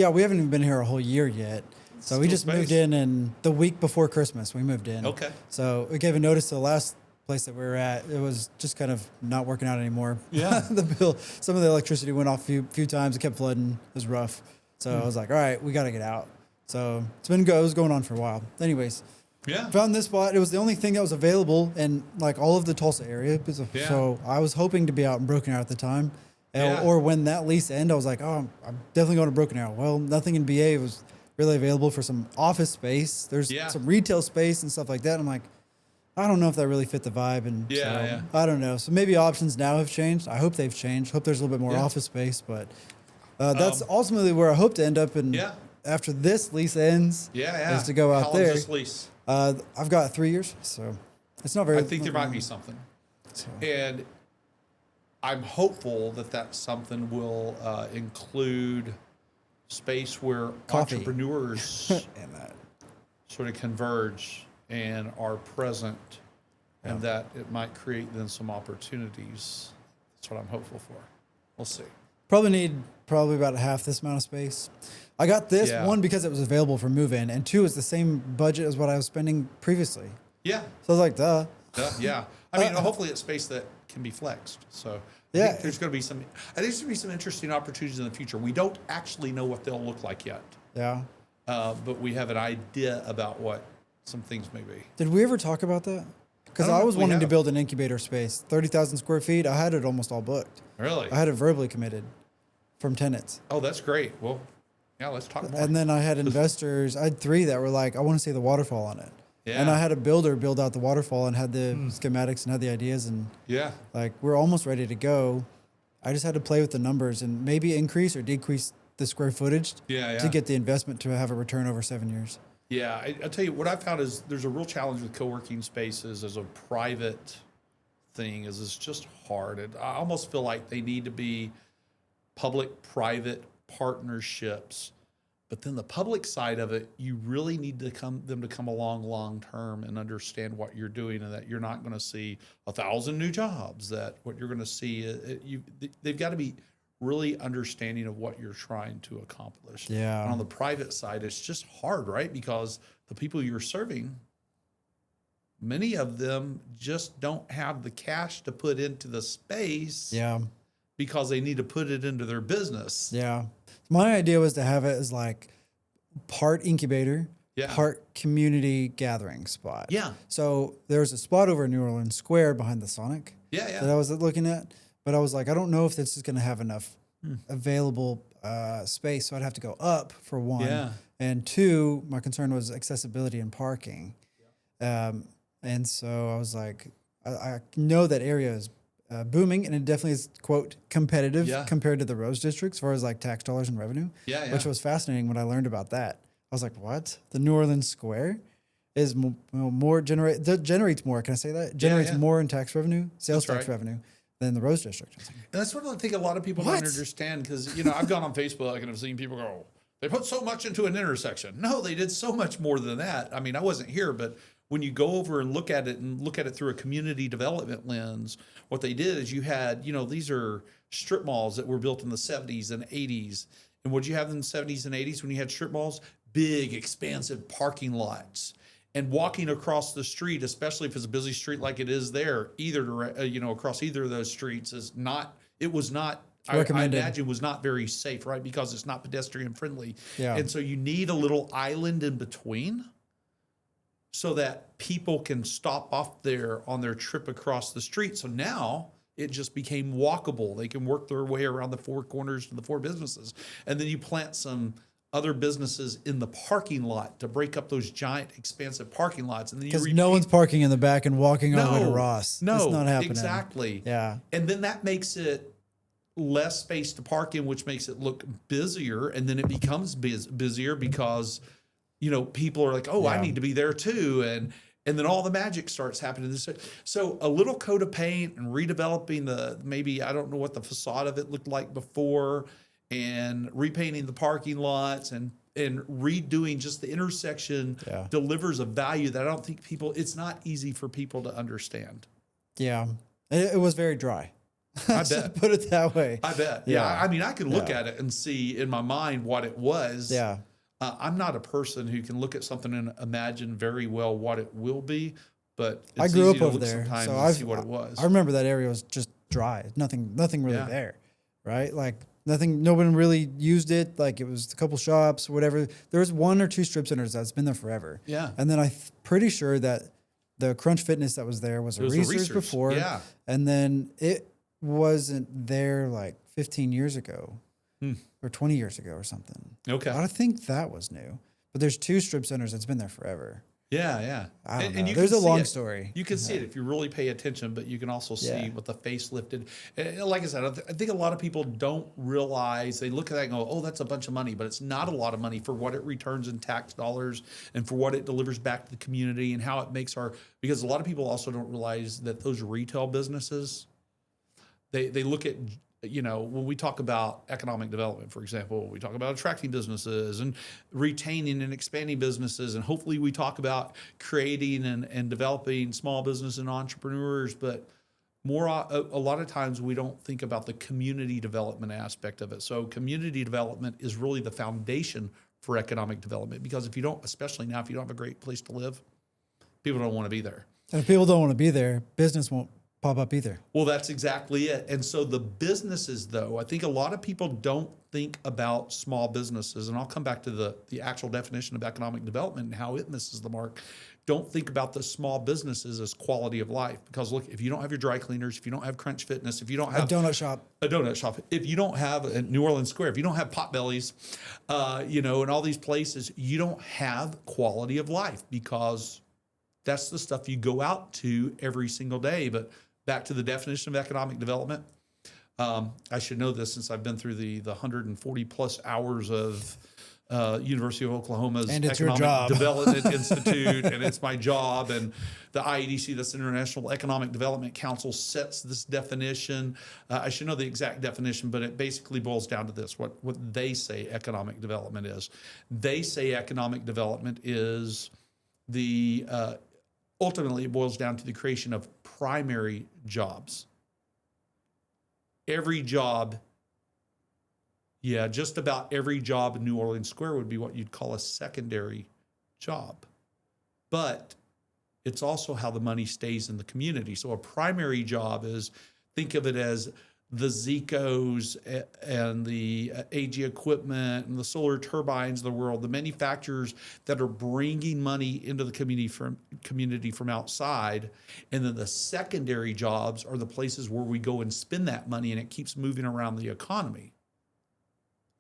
Yeah, we haven't even been here a whole year yet. So we just moved in the week before Christmas. We moved in. Okay. So we gave a notice to the last place that we were at. It was just kind of not working out anymore. Yeah. The bill, some of the electricity went off a few times. It kept flooding. It was rough. So I was like, all right, we got to get out. So it was going on for a while. Anyways, found this spot. It was the only thing that was available in like all of the Tulsa area. So I was hoping to be out in Broken Arrow at the time. Or when that lease ended, I was like, oh, I'm definitely going to Broken Arrow. Well, nothing in BA was really available for some office space. There's some retail space and stuff like that. I'm like, I don't know if that really fit the vibe. And I don't know. So maybe options now have changed. I hope they've changed. Hope there's a little bit more office space. But that's ultimately where I hope to end up. And after this lease ends, is to go out How there. long is this lease? I've got 3 years. So it's not very I think there might be something. So. And I'm hopeful that something will include space where entrepreneurs and that sort of converge and are present, and that it might create then some opportunities. That's what I'm hopeful for. We'll see. Probably need about half this amount of space. I got this one because it was available for move-in, and two is the same budget as what I was spending previously. Yeah. So I was like, duh. Yeah. I mean, hopefully it's space that can be flexed. So I think there's going to be some interesting opportunities in the future. We don't actually know what they'll look like yet. Yeah. But we have an idea about what some things may be. Did we ever talk about that? Because I was wanting to build an incubator space, 30,000 square feet. I had it almost all booked. Really? I had it verbally committed from tenants. Oh, that's great. Well, yeah, let's talk more. And then I had investors. I had 3 that were like, I want to see the waterfall on it. Yeah. And I had a builder build out the waterfall and had the schematics and had the ideas. And like, we're almost ready to go. I just had to play with the numbers and maybe increase or decrease the square footage to get the investment to have a return over 7 years. Yeah, I'll tell you, what I found is there's a real challenge with co-working spaces as a private thing is it's just hard. I almost feel like they need to be public-private partnerships. But then the public side of it, you really need them to come along long-term and understand what you're doing and that you're not going to see 1,000 new jobs, that what you're going to see, they've got to be really understanding of what you're trying to accomplish. Yeah. And on the private side, it's just hard, right? Because the people you're serving, many of them just don't have the cash to put into the space. Yeah. Because they need to put it into their business. Yeah. My idea was to have it as like part incubator, part community gathering spot. Yeah. So there's a spot over in New Orleans Square behind the Sonic that I was looking at. But I was like, I don't know if this is going to have enough available space. So I'd have to go up for one. Yeah. And two, my concern was accessibility and parking. And so I was like, I know that area is booming, and it definitely is, quote, competitive compared to the Rose District as far as like tax dollars and revenue, which was fascinating when I learned about that. I was like, what? The New Orleans Square is generates more. Can I say that? Generates more in tax revenue, sales tax revenue than the Rose District. And that's what I think a lot of people don't understand because, I've gone on Facebook and I've seen people go, they put so much into an intersection. No, they did so much more than that. I mean, I wasn't here, but when you go over and look at it through a community development lens, what they did is you had, these are strip malls that were built in the 70s and 80s. And what did you have in the 70s and 80s when you had strip malls? Big, expansive parking lots. And walking across the street, especially if it's a busy street like it is there, across either of those streets I imagine was not very safe, right? Because it's not pedestrian friendly. Yeah. And so you need a little island in between so that people can stop off there on their trip across the street. So now it just became walkable. They can work their way around the 4 corners to the 4 businesses. And then you plant some other businesses in the parking lot to break up those giant, expansive parking lots. And then because no one's parking in the back and walking all the way to Ross. No, it's not happening. Exactly. Yeah. And then that makes it less space to park in, which makes it look busier. And then it becomes busier because people are like, I need to be there too. And then all the magic starts happening. So a little coat of paint and redeveloping maybe, I don't know what the facade of it looked like before, and repainting the parking lots and redoing just the intersection delivers a value that I don't think it's not easy for people to understand. Yeah. It was very dry. I bet. Put it that way. I bet. Yeah. I mean, I can look at it and see in my mind what it was. Yeah. I'm not a person who can look at something and imagine very well what it will be, but it's I grew easy up to over look there, sometimes so and see what it was. I remember that area was just dry. Nothing really there, right? Like nothing. No one really used it. Like it was a couple shops, whatever. There was 1 or 2 strip centers that's been there forever. Yeah. And then I'm pretty sure that the Crunch Fitness that was there was a research before. Yeah. And then it wasn't there like 15 years ago or 20 years ago or something. Okay. I think that was new. But there's 2 strip centers that's been there forever. Yeah, yeah. I don't know. And There's a long story. You can see it if you really pay attention, but you can also see with the face lifted. And like I said, I think a lot of people don't realize, they look at that and go, oh, that's a bunch of money, but it's not a lot of money for what it returns in tax dollars and for what it delivers back to the community and how it makes because a lot of people also don't realize that those retail businesses, they look at, when we talk about economic development, for example, we talk about attracting businesses and retaining and expanding businesses. And hopefully we talk about creating and developing small business and entrepreneurs. But a lot of times we don't think about the community development aspect of it. So community development is really the foundation for economic development, because if you don't, especially now, if you don't have a great place to live, people don't want to be there. And if people don't want to be there, business won't pop up either. Well, that's exactly it. And so the businesses, though, I think a lot of people don't think about small businesses, and I'll come back to the actual definition of economic development and how it misses the mark. Don't think about the small businesses as quality of life, because look, if you don't have your dry cleaners, if you don't have Crunch Fitness, if you don't have a donut shop, if you don't have a New Orleans Square, if you don't have Potbellies, and all these places, you don't have quality of life, because that's the stuff you go out to every single day. But back to the definition of economic development. I should know this since I've been through the 140 plus hours of University of Oklahoma's Economic Development Institute, and it's my job. And the IEDC, that's International Economic Development Council, sets this definition. I should know the exact definition, but it basically boils down to this: what they say economic development is. They say economic development is ultimately, it boils down to the creation of primary jobs. Every job, just about every job in New Orleans Square would be what you'd call a secondary job. But it's also how the money stays in the community. So a primary job is, think of it as the Zecos and the AG equipment and the solar turbines of the world, the manufacturers that are bringing money into the community from outside. And then the secondary jobs are the places where we go and spend that money, and it keeps moving around the economy.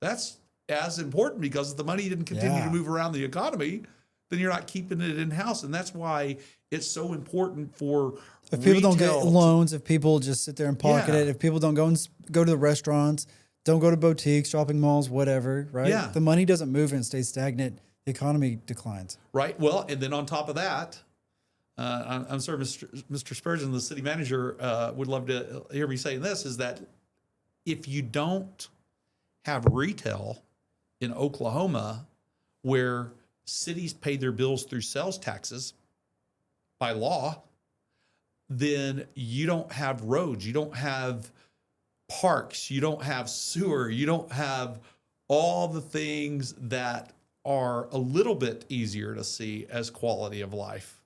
That's as important, because if the money didn't continue to move around the economy, then you're not keeping it in-house. And that's why it's so important for if people don't get loans, if people just sit there and pocket it, if people don't go to the restaurants, don't go to boutiques, shopping malls, whatever, right? Yeah. The money doesn't move and stays stagnant. The economy declines. Right. Well, and then on top of that, I'm sorry, Mr. Spurgeon, the city manager, would love to hear me saying this, is that if you don't have retail in Oklahoma, where cities pay their bills through sales taxes by law, then you don't have roads, you don't have parks, you don't have sewer, you don't have all the things that are a little bit easier to see as quality of life.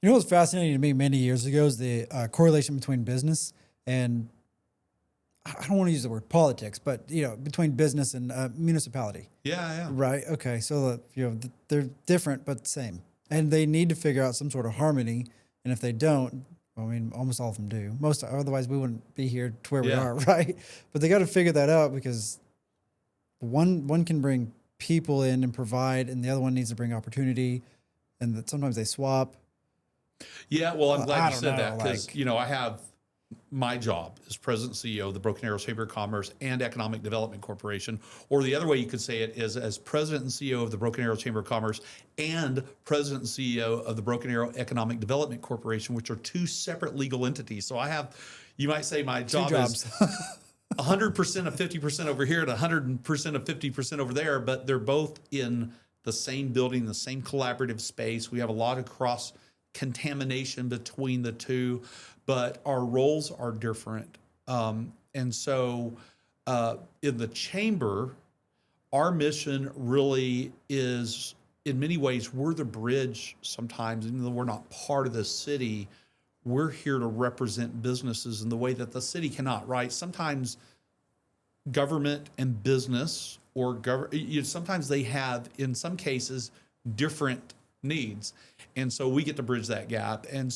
You know what's fascinating to me many years ago is the correlation between business and, I don't want to use the word politics, but between business and municipality. Yeah. Right. Okay. So they're different but same, and they need to figure out some sort of harmony. And if they don't, I mean, almost all of them do. Otherwise we wouldn't be here to where we are, right? But they got to figure that out, because one can bring people in and provide, and the other one needs to bring opportunity, and that sometimes they swap. Yeah. Well, I'm glad you said that, because I have. My job is President and CEO of the Broken Arrow Chamber of Commerce and Economic Development Corporation, or the other way you could say it is as President and CEO of the Broken Arrow Chamber of Commerce and President and CEO of the Broken Arrow Economic Development Corporation, which are 2 separate legal entities. So I have, you might say my job is 100% of 50% over here and 100% of 50% over there, but they're both in the same building, the same collaborative space. We have a lot of cross contamination between the two, but our roles are different. And so in the chamber, our mission really is, in many ways, we're the bridge sometimes, even though we're not part of the city. We're here to represent businesses in the way that the city cannot, right? Sometimes government and business sometimes they have, in some cases, different needs. And so we get to bridge that gap. And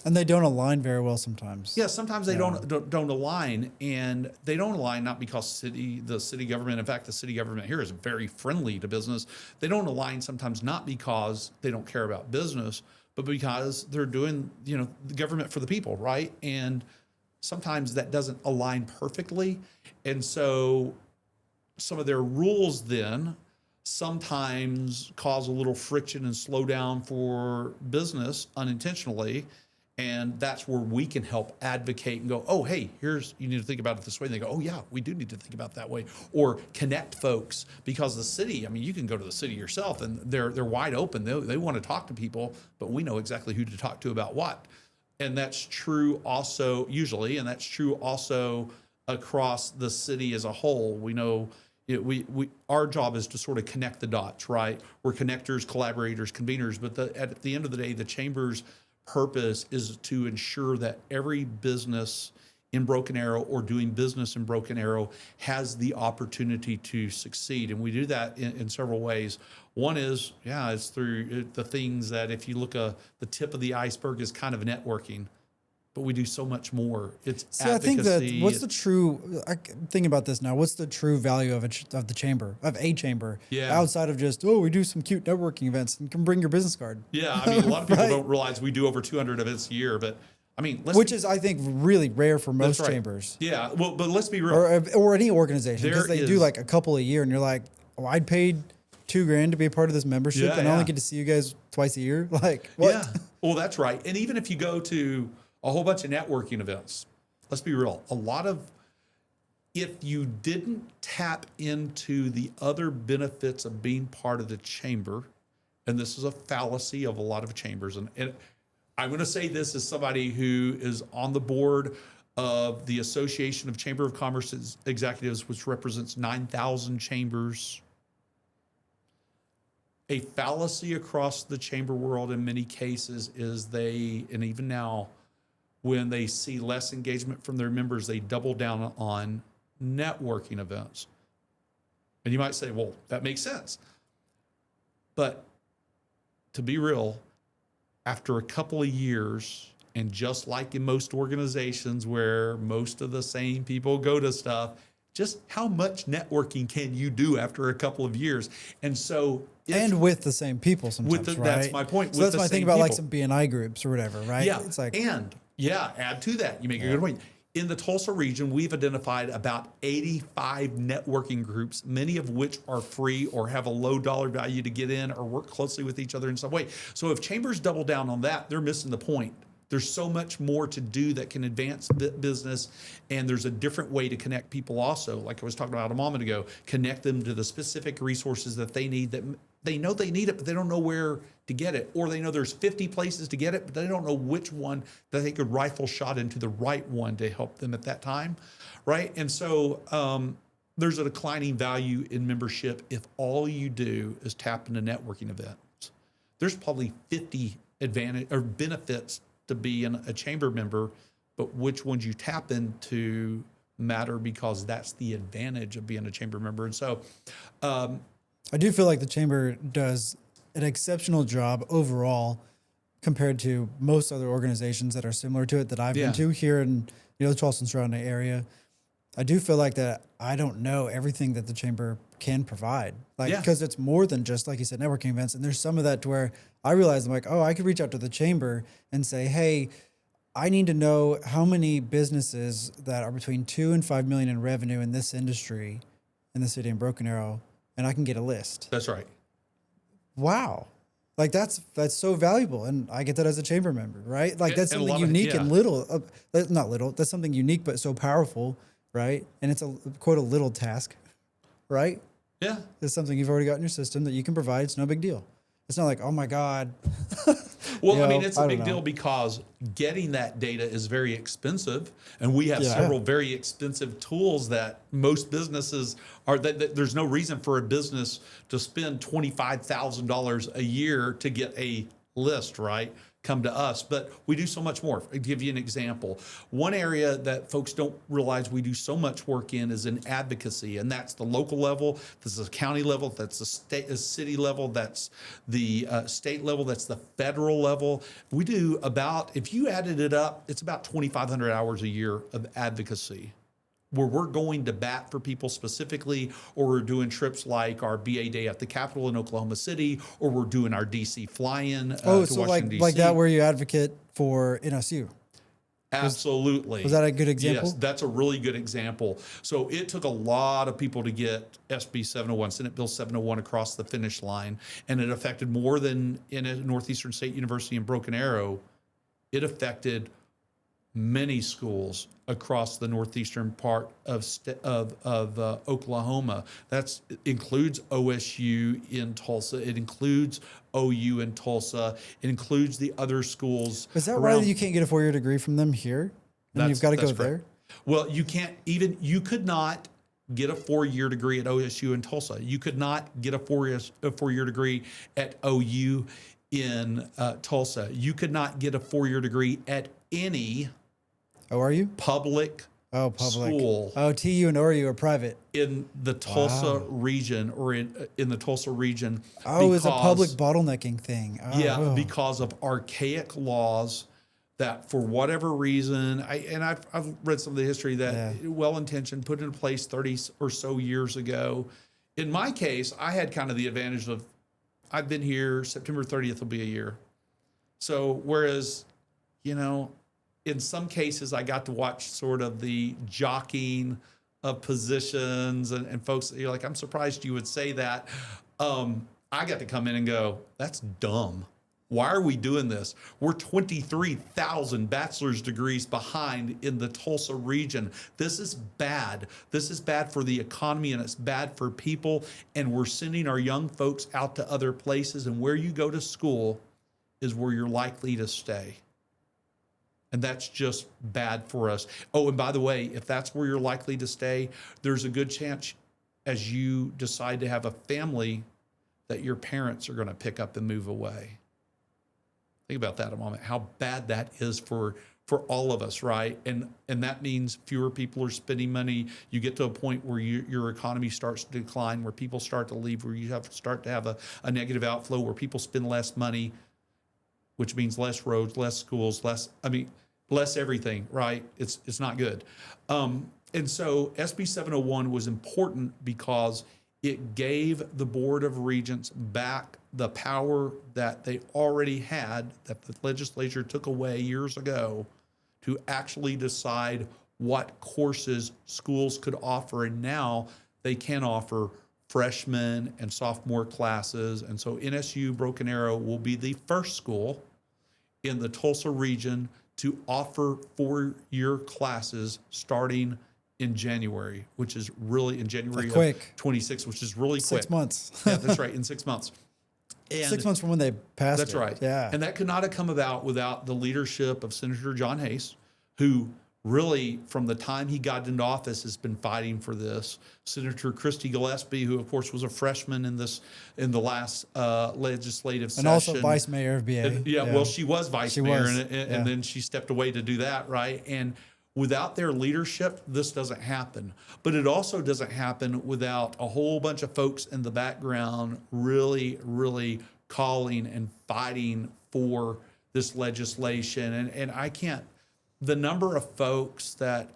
they don't align very well sometimes. Yeah, sometimes they don't align, and they don't align not because the city government, in fact, the city government here is very friendly to business. They don't align sometimes not because they don't care about business, but because they're doing, the government for the people, right? And sometimes that doesn't align perfectly. And so some of their rules then sometimes cause a little friction and slow down for business unintentionally. And that's where we can help advocate and go, oh, hey, you need to think about it this way. And they go, oh, yeah, we do need to think about it that way. Or connect folks, because the city, you can go to the city yourself and they're wide open. They want to talk to people, but we know exactly who to talk to about what. And that's true also usually, and that's true also across the city as a whole. We know our job is to sort of connect the dots, right? We're connectors, collaborators, conveners, but at the end of the day, the chamber's purpose is to ensure that every business in Broken Arrow or doing business in Broken Arrow has the opportunity to succeed. And we do that in several ways. One is, it's through the things that, if you look, the tip of the iceberg is kind of networking, but we do so much more. It's advocacy. I think that what's the true, I'm thinking about this now, what's the true value of the chamber, of a chamber, outside of just, we do some cute networking events and you can bring your business card. Yeah, a lot of people don't realize we do over 200 events a year, but which is, I think, really rare for most chambers. Yeah, well, but let's be real. Or any organization, because they do like a couple a year and you're like, I'd paid $2,000 to be a part of this membership and I only get to see you guys twice a year. Like, what? Yeah, well, that's right. And even if you go to a whole bunch of networking events, let's be real. If you didn't tap into the other benefits of being part of the chamber, and this is a fallacy of a lot of chambers, and I'm going to say this as somebody who is on the board of the Association of Chamber of Commerce Executives, which represents 9,000 chambers. A fallacy across the chamber world in many cases is and even now, when they see less engagement from their members, they double down on networking events. And you might say, well, that makes sense. But to be real, after a couple of years, and just like in most organizations where most of the same people go to stuff, just how much networking can you do after a couple of years? And so... And with the same people sometimes, right? That's my point. So that's my thing about like some BNI groups or whatever, right? Yeah, it's like, add to that. You make a good point. In the Tulsa region, we've identified about 85 networking groups, many of which are free or have a low dollar value to get in or work closely with each other in some way. So if chambers double down on that, they're missing the point. There's so much more to do that can advance business, and there's a different way to connect people also. Like I was talking about a moment ago, connect them to the specific resources that they need, that they know they need it, but they don't know where to get it. Or they know there's 50 places to get it, but they don't know which one that they could rifle shot into the right one to help them at that time, right? And so there's a declining value in membership if all you do is tap into networking events. There's probably 50 benefits to be a chamber member, but which ones you tap into matter, because that's the advantage of being a chamber member. And so I do feel like the chamber does an exceptional job overall compared to most other organizations that are similar to it that I've been to here in the Charleston surrounding area. I do feel like that I don't know everything that the chamber can provide, because it's more than just, like you said, networking events. And there's some of that to where I realize I'm like, I could reach out to the chamber and say, hey, I need to know how many businesses that are between 2 and 5 million in revenue in this industry in the city of Broken Arrow, and I can get a list. That's right. Wow. Like that's so valuable. And I get that as a chamber member, right? Like that's something unique and little, not little, that's something unique, but so powerful, right? And it's a little task, right? Yeah. It's something you've already got in your system that you can provide. It's no big deal. It's not like, oh my God, Well, I mean, it's a big deal because getting that data is very expensive, and we have several very expensive tools that most businesses are. That there's no reason for a business to spend $25,000 a year to get a list, right? Come to us, but we do so much more. I'll give you an example. One area that folks don't realize we do so much work in is in advocacy, and that's the local level, that's the county level, that's the city level, that's the state level, that's the federal level. We do about, if you added it up, it's about 2,500 hours a year of advocacy, where we're going to bat for people specifically, or we're doing trips like our BA Day at the Capitol in Oklahoma City, or we're doing our DC fly-in to Washington, DC. Like that where you advocate for NSU? Absolutely. Was that a good example? Yes, that's a really good example. So it took a lot of people to get SB 701, Senate Bill 701, across the finish line, and it affected more than in a Northeastern State University in Broken Arrow. It affected many schools across the northeastern part of Oklahoma. That includes OSU in Tulsa. It includes OU in Tulsa. It includes the other schools. Is that right that you can't get a 4-year degree from them here? And you've got to go there? Well, you could not get a 4-year degree at OSU in Tulsa. You could not get a 4-year degree at OU in Tulsa. You could not get a 4-year degree at any public school. Oh, TU and ORU are private. In the Tulsa region, or in the Tulsa region. Oh, it's a public bottlenecking thing. Oh. Yeah, because of archaic laws that, for whatever reason, I've read some of the history that well-intentioned, put into place 30 or so years ago. In my case, I had kind of the advantage of, I've been here, September 30th will be a year. So whereas, in some cases, I got to watch sort of the jockeying of positions and folks, you're like, I'm surprised you would say that. I got to come in and go, that's dumb. Why are we doing this? We're 23,000 bachelor's degrees behind in the Tulsa region. This is bad. This is bad for the economy, and it's bad for people. And we're sending our young folks out to other places, and where you go to school is where you're likely to stay. And that's just bad for us. Oh, and by the way, if that's where you're likely to stay, there's a good chance as you decide to have a family that your parents are going to pick up and move away. Think about that a moment, how bad that is for all of us, right? And that means fewer people are spending money. You get to a point where your economy starts to decline, where people start to leave, where you start to have a negative outflow, where people spend less money, which means less roads, less schools, less everything, right? It's not good. And so SB 701 was important because it gave the Board of Regents back the power that they already had, that the legislature took away years ago, to actually decide what courses schools could offer. And now they can offer freshman and sophomore classes. And so NSU Broken Arrow will be the first school in the Tulsa region to offer 4-year classes starting in January, which is really in January of 26, which is really quick. 6 months. Yeah, that's right, in 6 months. And 6 months from when they passed That's right. Yeah. And that could not have come about without the leadership of Senator John Hayes, who really, from the time he got into office, has been fighting for this. Senator Christy Gillespie, who of course was a freshman in the last legislative session, and also vice mayor of BA. Well, she was vice mayor, and then she stepped away to do that, right? And without their leadership, this doesn't happen. But it also doesn't happen without a whole bunch of folks in the background really, really calling and fighting for this legislation. And I can't, the number of folks that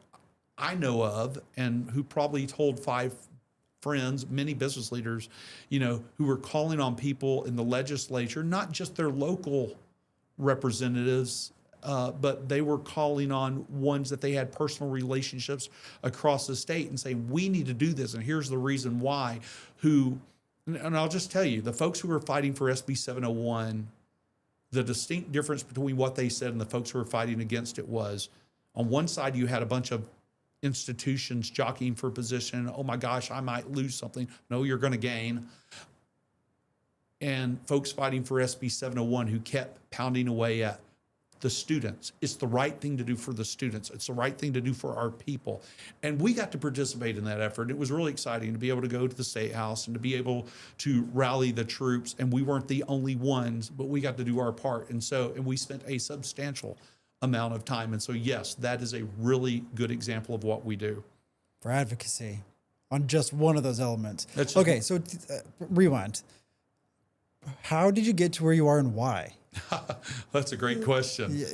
I know of and who probably told 5 friends, many business leaders, who were calling on people in the legislature, not just their local representatives, but they were calling on ones that they had personal relationships across the state and saying, we need to do this, and here's the reason why. And I'll just tell you, the folks who were fighting for SB 701, the distinct difference between what they said and the folks who were fighting against it was, on one side, you had a bunch of institutions jockeying for position. Oh my gosh, I might lose something. No, you're going to gain. and folks fighting for SB 701 who kept pounding away at the students. It's the right thing to do for the students. It's the right thing to do for our people. And we got to participate in that effort. It was really exciting to be able to go to the State House and to be able to rally the troops. And we weren't the only ones, but we got to do our part. And we spent a substantial amount of time. And so, yes, that is a really good example of what we do. For advocacy on just one of those elements. Okay, so rewind. How did you get to where you are and why? That's a great question. Yeah.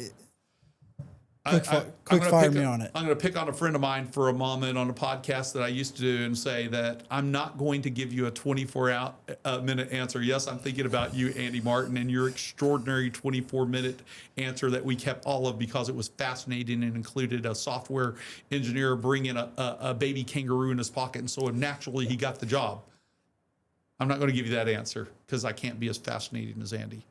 Quick fire me on it. I'm going to pick on a friend of mine for a moment on a podcast that I used to do and say that I'm not going to give you a 24-minute answer. Yes, I'm thinking about you, Andy Martin, and your extraordinary 24-minute answer that we kept all of because it was fascinating and included a software engineer bringing a baby kangaroo in his pocket, and so naturally he got the job. I'm not going to give you that answer because I can't be as fascinating as Andy.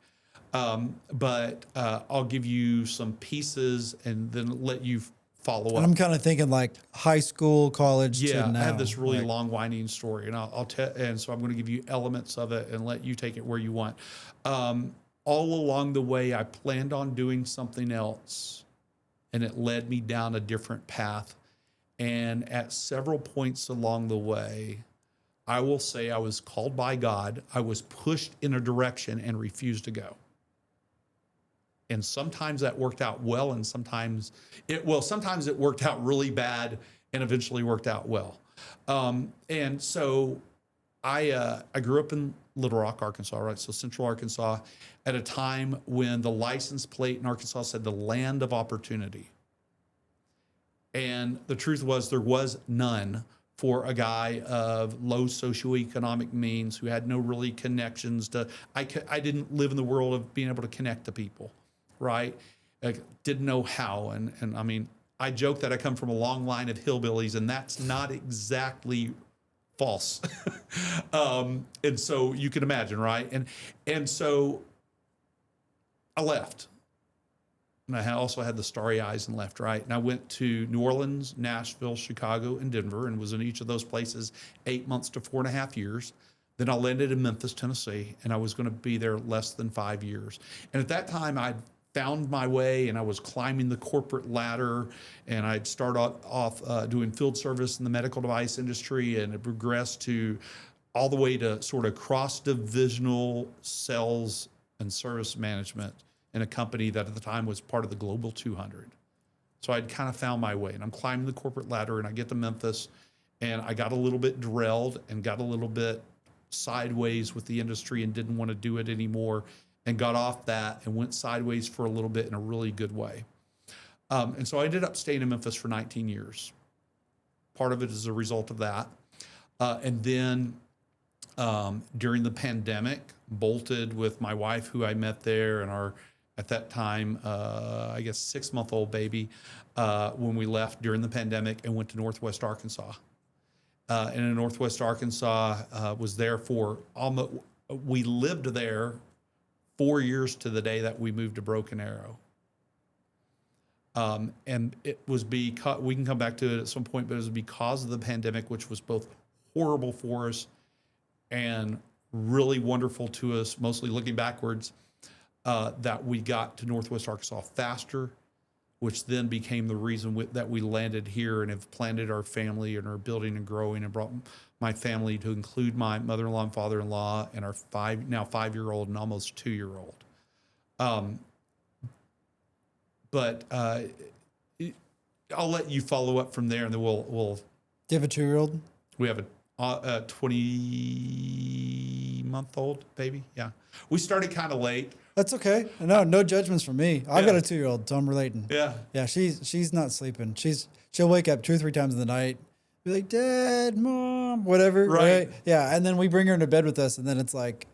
But I'll give you some pieces and then let you follow up. And I'm kind of thinking like high school, college. Yeah, to now. I have this really long winding story, and I'll tell. And so I'm going to give you elements of it and let you take it where you want. All along the way, I planned on doing something else, and it led me down a different path. And at several points along the way, I will say I was called by God. I was pushed in a direction and refused to go. And sometimes that worked out well, and sometimes it worked out really bad and eventually worked out well. And so I grew up in Little Rock, Arkansas, right? So Central Arkansas, at a time when the license plate in Arkansas said the land of opportunity. And the truth was there was none for a guy of low socioeconomic means who had no really connections to, I didn't live in the world of being able to connect to people, right? I didn't know how. And I mean, I joke that I come from a long line of hillbillies, and that's not exactly false. And so you can imagine, right? And so I left. And I also had the starry eyes and left, right? And I went to New Orleans, Nashville, Chicago, and Denver, and was in each of those places 8 months to 4.5 years. Then I landed in Memphis, Tennessee, and I was going to be there less than 5 years. And at that time, I'd found my way, and I was climbing the corporate ladder, and I'd started off doing field service in the medical device industry, and it progressed to all the way to sort of cross-divisional sales and service management in a company that at the time was part of the Global 200. So I'd kind of found my way, and I'm climbing the corporate ladder, and I get to Memphis, and I got a little bit derailed and got a little bit sideways with the industry and didn't want to do it anymore, and got off that and went sideways for a little bit in a really good way. And so I ended up staying in Memphis for 19 years. Part of it is a result of that. And then during the pandemic, bolted with my wife, who I met there, and our, at that time, I guess 6-month-old baby, when we left during the pandemic and went to Northwest Arkansas. And in Northwest Arkansas, was there for almost, we lived there 4 years to the day that we moved to Broken Arrow. And it was because, we can come back to it at some point, but it was because of the pandemic, which was both horrible for us and really wonderful to us, mostly looking backwards, that we got to Northwest Arkansas faster, which then became the reason that we landed here and have planted our family and are building and growing, and brought my family to include my mother-in-law and father-in-law and our now 5-year-old and almost 2-year-old. But I'll let you follow up from there, and then we'll. Do you have a 2-year-old? We have a 20-month-old baby. Yeah, we started kind of late. That's okay. No judgments from me. I've got a 2-year-old, so I'm relating. Yeah. She's not sleeping. She'll wake up 2 or 3 times in the night, be like, Dad, Mom, whatever. Right. Yeah. And then we bring her into bed with us, and then it's like,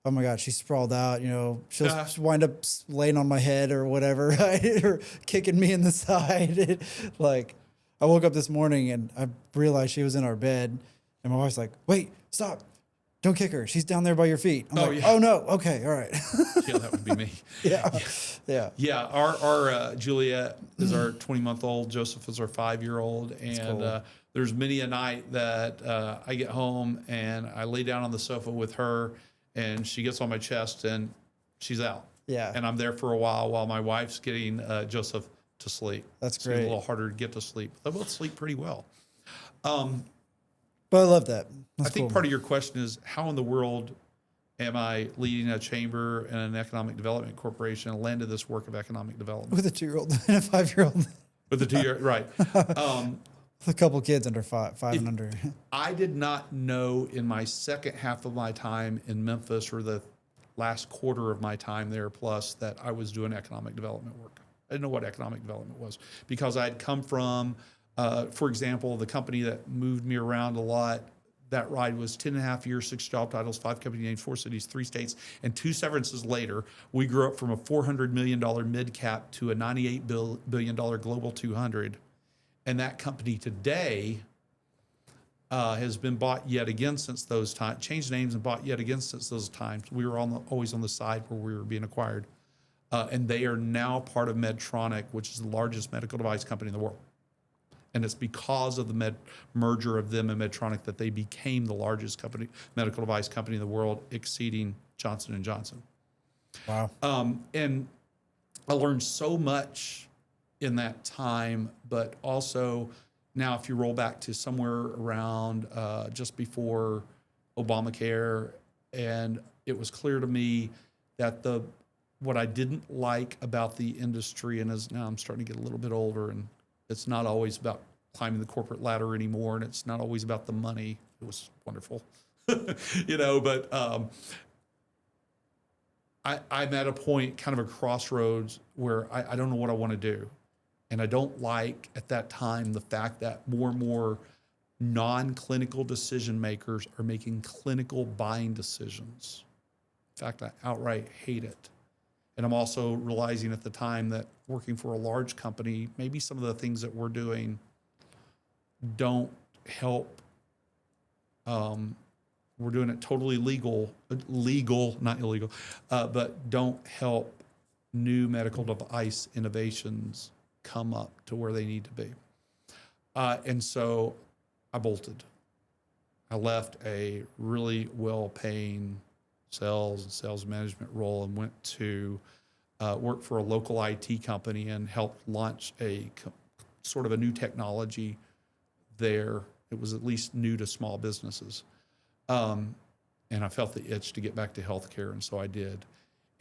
oh my God, she's sprawled out. You know, she'll wind up laying on my head or whatever, right? Or kicking me in the side. Like, I woke up this morning and I realized she was in our bed, and my wife's like, wait, stop. Don't kick her. She's down there by your feet. I'm like, oh no. Okay. All right. Yeah, that would be me. Yeah. Yeah. Our Juliet is our 20-month-old. Joseph is our 5-year-old. And cool. There's many a night that I get home and I lay down on the sofa with her and she gets on my chest and she's out. Yeah. And I'm there for a while my wife's getting Joseph to sleep. That's It's great. a little harder to get to sleep. They both sleep pretty well. But I love that. That's I think cool. part of your question is, how in the world am I leading a chamber and an economic development corporation and landed this work of economic development? With a 2-year-old and a 5-year-old. With a 2-year, right. With a couple kids under five and under. I did not know in my second half of my time in Memphis, or the last quarter of my time there plus, that I was doing economic development work. I didn't know what economic development was, because I'd come from, for example, the company that moved me around a lot. That ride was 10.5 years, 6 job titles, 5 company names, 4 cities, 3 states, and 2 severances later. We grew up from a $400 million mid cap to a $98 billion global 200. And that company today has been bought yet again since those times, changed names and bought yet again since those times. We were always on the side where we were being acquired. And they are now part of Medtronic, which is the largest medical device company in the world. And it's because of the merger of them and Medtronic that they became the largest medical device company in the world, exceeding Johnson & Johnson. Wow. And I learned so much in that time, but also now if you roll back to somewhere around just before Obamacare, and it was clear to me that what I didn't like about the industry, and as now I'm starting to get a little bit older, and it's not always about climbing the corporate ladder anymore, and it's not always about the money. It was wonderful, but I'm at a point, kind of a crossroads, where I don't know what I want to do. And I don't like, at that time, the fact that more and more non-clinical decision makers are making clinical buying decisions. In fact, I outright hate it. And I'm also realizing at the time that working for a large company, maybe some of the things that we're doing don't help. We're doing it totally legal, not illegal, but don't help new medical device innovations come up to where they need to be. And so I bolted. I left a really well-paying sales and sales management role and went to work for a local IT company and helped launch sort of a new technology there. It was at least new to small businesses. And I felt the itch to get back to healthcare, and so I did.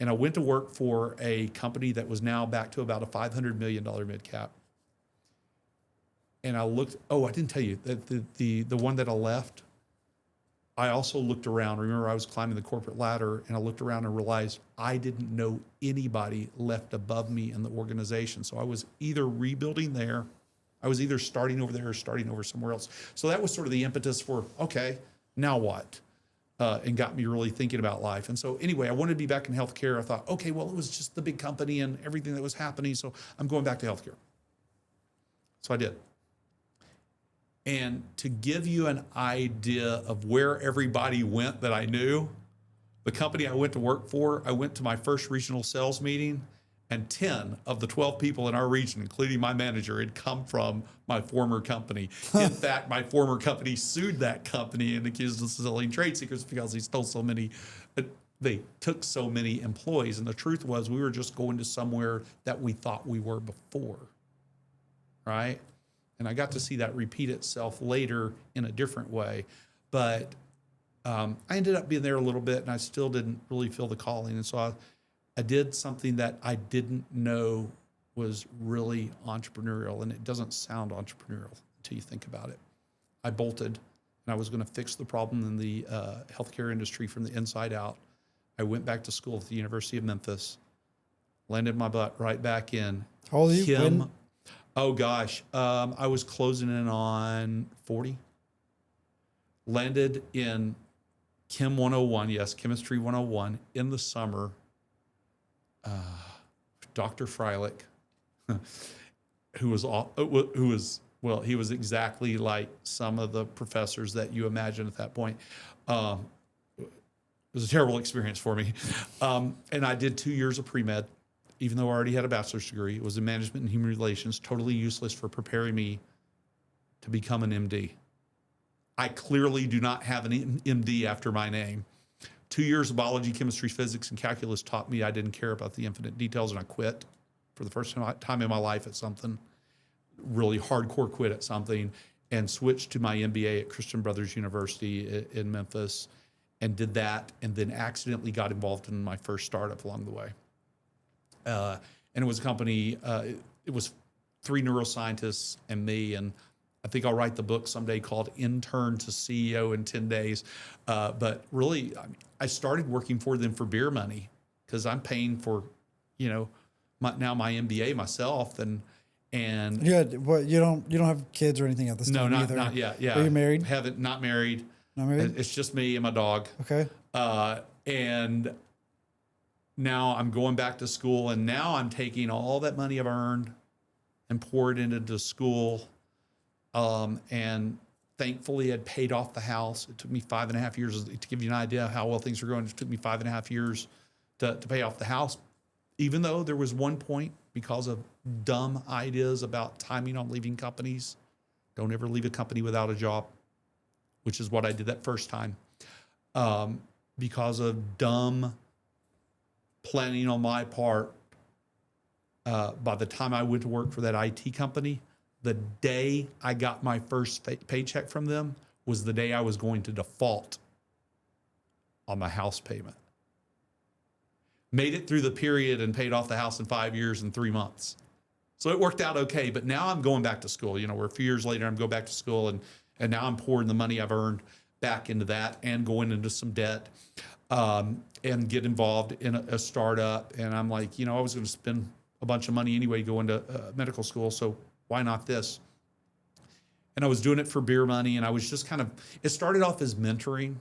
And I went to work for a company that was now back to about a $500 million mid cap. And I looked, I didn't tell you, that the one that I left, I also looked around. Remember, I was climbing the corporate ladder, and I looked around and realized I didn't know anybody left above me in the organization. So I was either rebuilding there, I was either starting over there or starting over somewhere else. So that was sort of the impetus for, okay, now what? And got me really thinking about life. And so anyway, I wanted to be back in healthcare. I thought, okay, well, it was just the big company and everything that was happening, so I'm going back to healthcare. So I did. And to give you an idea of where everybody went that I knew, the company I went to work for, I went to my first regional sales meeting, and 10 of the 12 people in our region, including my manager, had come from my former company. In fact, my former company sued that company and accused us of selling trade secrets because he stole so many, they took so many employees. And the truth was, we were just going to somewhere that we thought we were before, right? And I got to see that repeat itself later in a different way. But I ended up being there a little bit, and I still didn't really feel the calling. And so I did something that I didn't know was really entrepreneurial, and it doesn't sound entrepreneurial until you think about it. I bolted, and I was going to fix the problem in the healthcare industry from the inside out. I went back to school at the University of Memphis, landed my butt right back in. How old are you? Oh gosh, I was closing in on 40. Landed in Chem 101, yes, Chemistry 101 in the summer. Dr. Freilich, he was exactly like some of the professors that you imagine at that point. It was a terrible experience for me. And I did 2 years of pre-med, even though I already had a bachelor's degree. It was in management and human relations, totally useless for preparing me to become an MD. I clearly do not have an MD after my name, 2 years of biology, chemistry, physics, and calculus taught me I didn't care about the infinite details, and I quit for the first time in my life at something, really hardcore quit at something, and switched to my MBA at Christian Brothers University in Memphis, and did that, and then accidentally got involved in my first startup along the way. And it was a company, it was 3 neuroscientists and me, and I think I'll write the book someday called Intern to CEO in 10 days. But really, I started working for them for beer money because I'm paying for, my MBA myself, and yeah. What, you don't have kids or anything at this time? No, not yet. Yeah. Are you married? Not married. Not married? It's just me and my dog. Okay. And now I'm going back to school, and now I'm taking all that money I've earned and pour it into the school. And thankfully I'd paid off the house. It took me 5.5 years to give you an idea of how well things were going. It took me 5.5 years to pay off the house, even though there was one point because of dumb ideas about timing on leaving companies. Don't ever leave a company without a job, which is what I did that first time. Because of dumb planning on my part, by the time I went to work for that IT company, the day I got my first paycheck from them was the day I was going to default on my house payment. Made it through the period and paid off the house in 5 years and 3 months. So it worked out okay, but now I'm going back to school. We're a few years later, I'm going back to school, and now I'm pouring the money I've earned back into that and going into some debt, and get involved in a startup. And I'm like, I was going to spend a bunch of money anyway going to medical school, so why not this? And I was doing it for beer money, and I was just it started off as mentoring,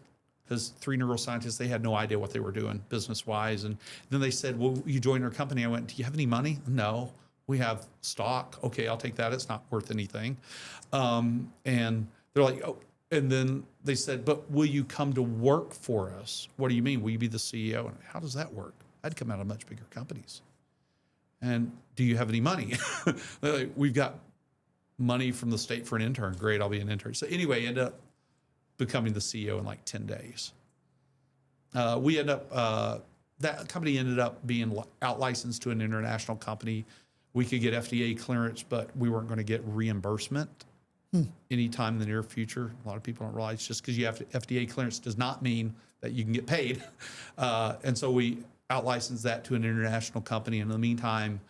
because 3 neuroscientists, they had no idea what they were doing business-wise. And then they said, well, you joined our company. I went, do you have any money? No. We have stock. Okay, I'll take that. It's not worth anything. And they're like, oh, and then they said, but will you come to work for us? What do you mean? Will you be the CEO? And how does that work? I'd come out of much bigger companies. And do you have any money? They're like, we've got money from the state for an intern. Great, I'll be an intern. So anyway, ended up becoming the CEO in like 10 days. That company ended up being out licensed to an international company. We could get FDA clearance, but we weren't going to get reimbursement anytime in the near future. A lot of people don't realize just because you have FDA clearance does not mean that you can get paid. And so we out-licensed that to an international company. And in the meantime,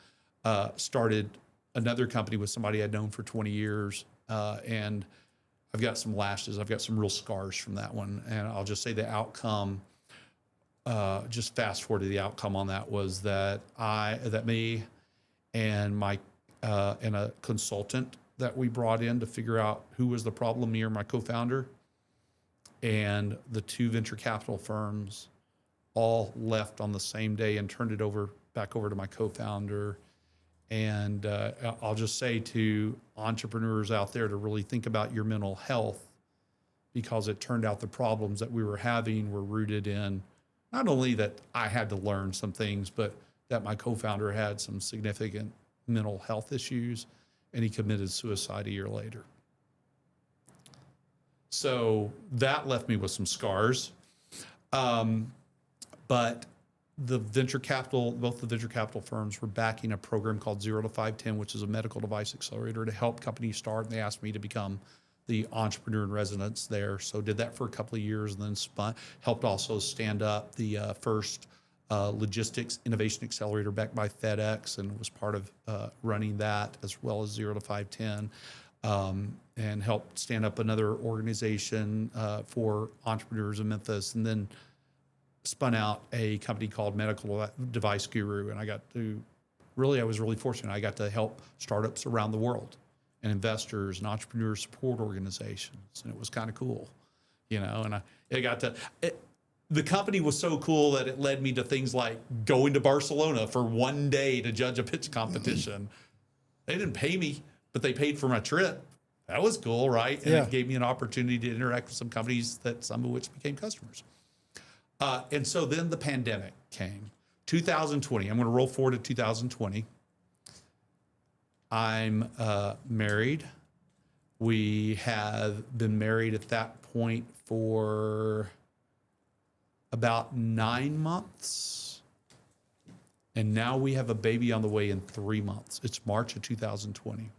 started another company with somebody I'd known for 20 years. And I've got some lashes. I've got some real scars from that one. And I'll just say the outcome, just fast forward to the outcome on that, was that me and my and a consultant that we brought in to figure out who was the problem, me or my co-founder, and the 2 venture capital firms all left on the same day and turned it back over to my co-founder. And I'll just say to entrepreneurs out there to really think about your mental health, because it turned out the problems that we were having were rooted in not only that I had to learn some things, but that my co-founder had some significant mental health issues, and he committed suicide a year later. So that left me with some scars. But both the venture capital firms were backing a program called 0 to 510, which is a medical device accelerator to help companies start. And they asked me to become the entrepreneur in residence there. So did that for a couple of years, and then helped also stand up the first logistics innovation accelerator backed by FedEx, and was part of running that, as well as 0 to 510, and helped stand up another organization for entrepreneurs in Memphis, and then spun out a company called Medical Device Guru. And I was really fortunate. I got to help startups around the world and investors and entrepreneur support organizations. And it was kind of cool, and the company was so cool that it led me to things like going to Barcelona for one day to judge a pitch competition. They didn't pay me, but they paid for my trip. That was cool, right? And it gave me an opportunity to interact with some companies some of which became customers. And so then the pandemic came. 2020, I'm going to roll forward to 2020. I'm married. We have been married at that point for about 9 months. And now we have a baby on the way in 3 months. It's March of 2020.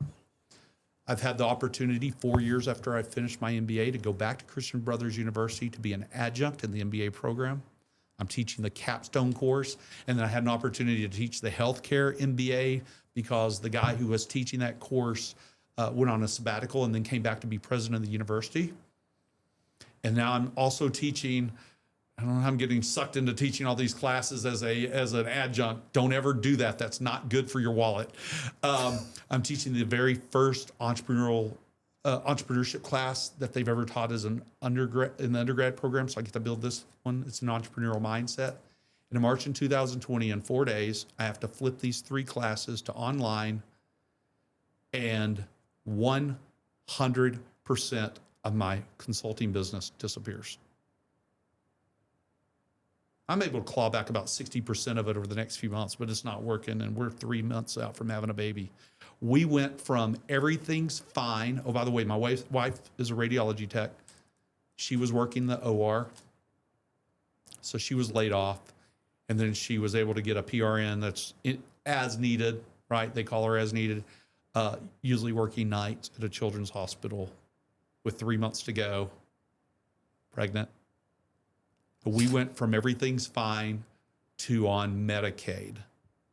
I've had the opportunity 4 years after I finished my MBA to go back to Christian Brothers University to be an adjunct in the MBA program. I'm teaching the capstone course. And then I had an opportunity to teach the healthcare MBA because the guy who was teaching that course went on a sabbatical and then came back to be president of the university. And now I'm also teaching, I don't know how I'm getting sucked into teaching all these classes as an adjunct. Don't ever do that. That's not good for your wallet. I'm teaching the very first entrepreneurship class that they've ever taught as an undergrad in the undergrad program. So I get to build this one. It's an entrepreneurial mindset. And in March in 2020, in 4 days, I have to flip these 3 classes to online, and 100% of my consulting business disappears. I'm able to claw back about 60% of it over the next few months, but it's not working, and we're 3 months out from having a baby. We went from everything's fine. Oh, by the way, my wife is a radiology tech. She was working the OR, so she was laid off, and then she was able to get a PRN that's as needed, right? They call her as needed, usually working nights at a children's hospital with 3 months to go, pregnant. We went from everything's fine to on Medicaid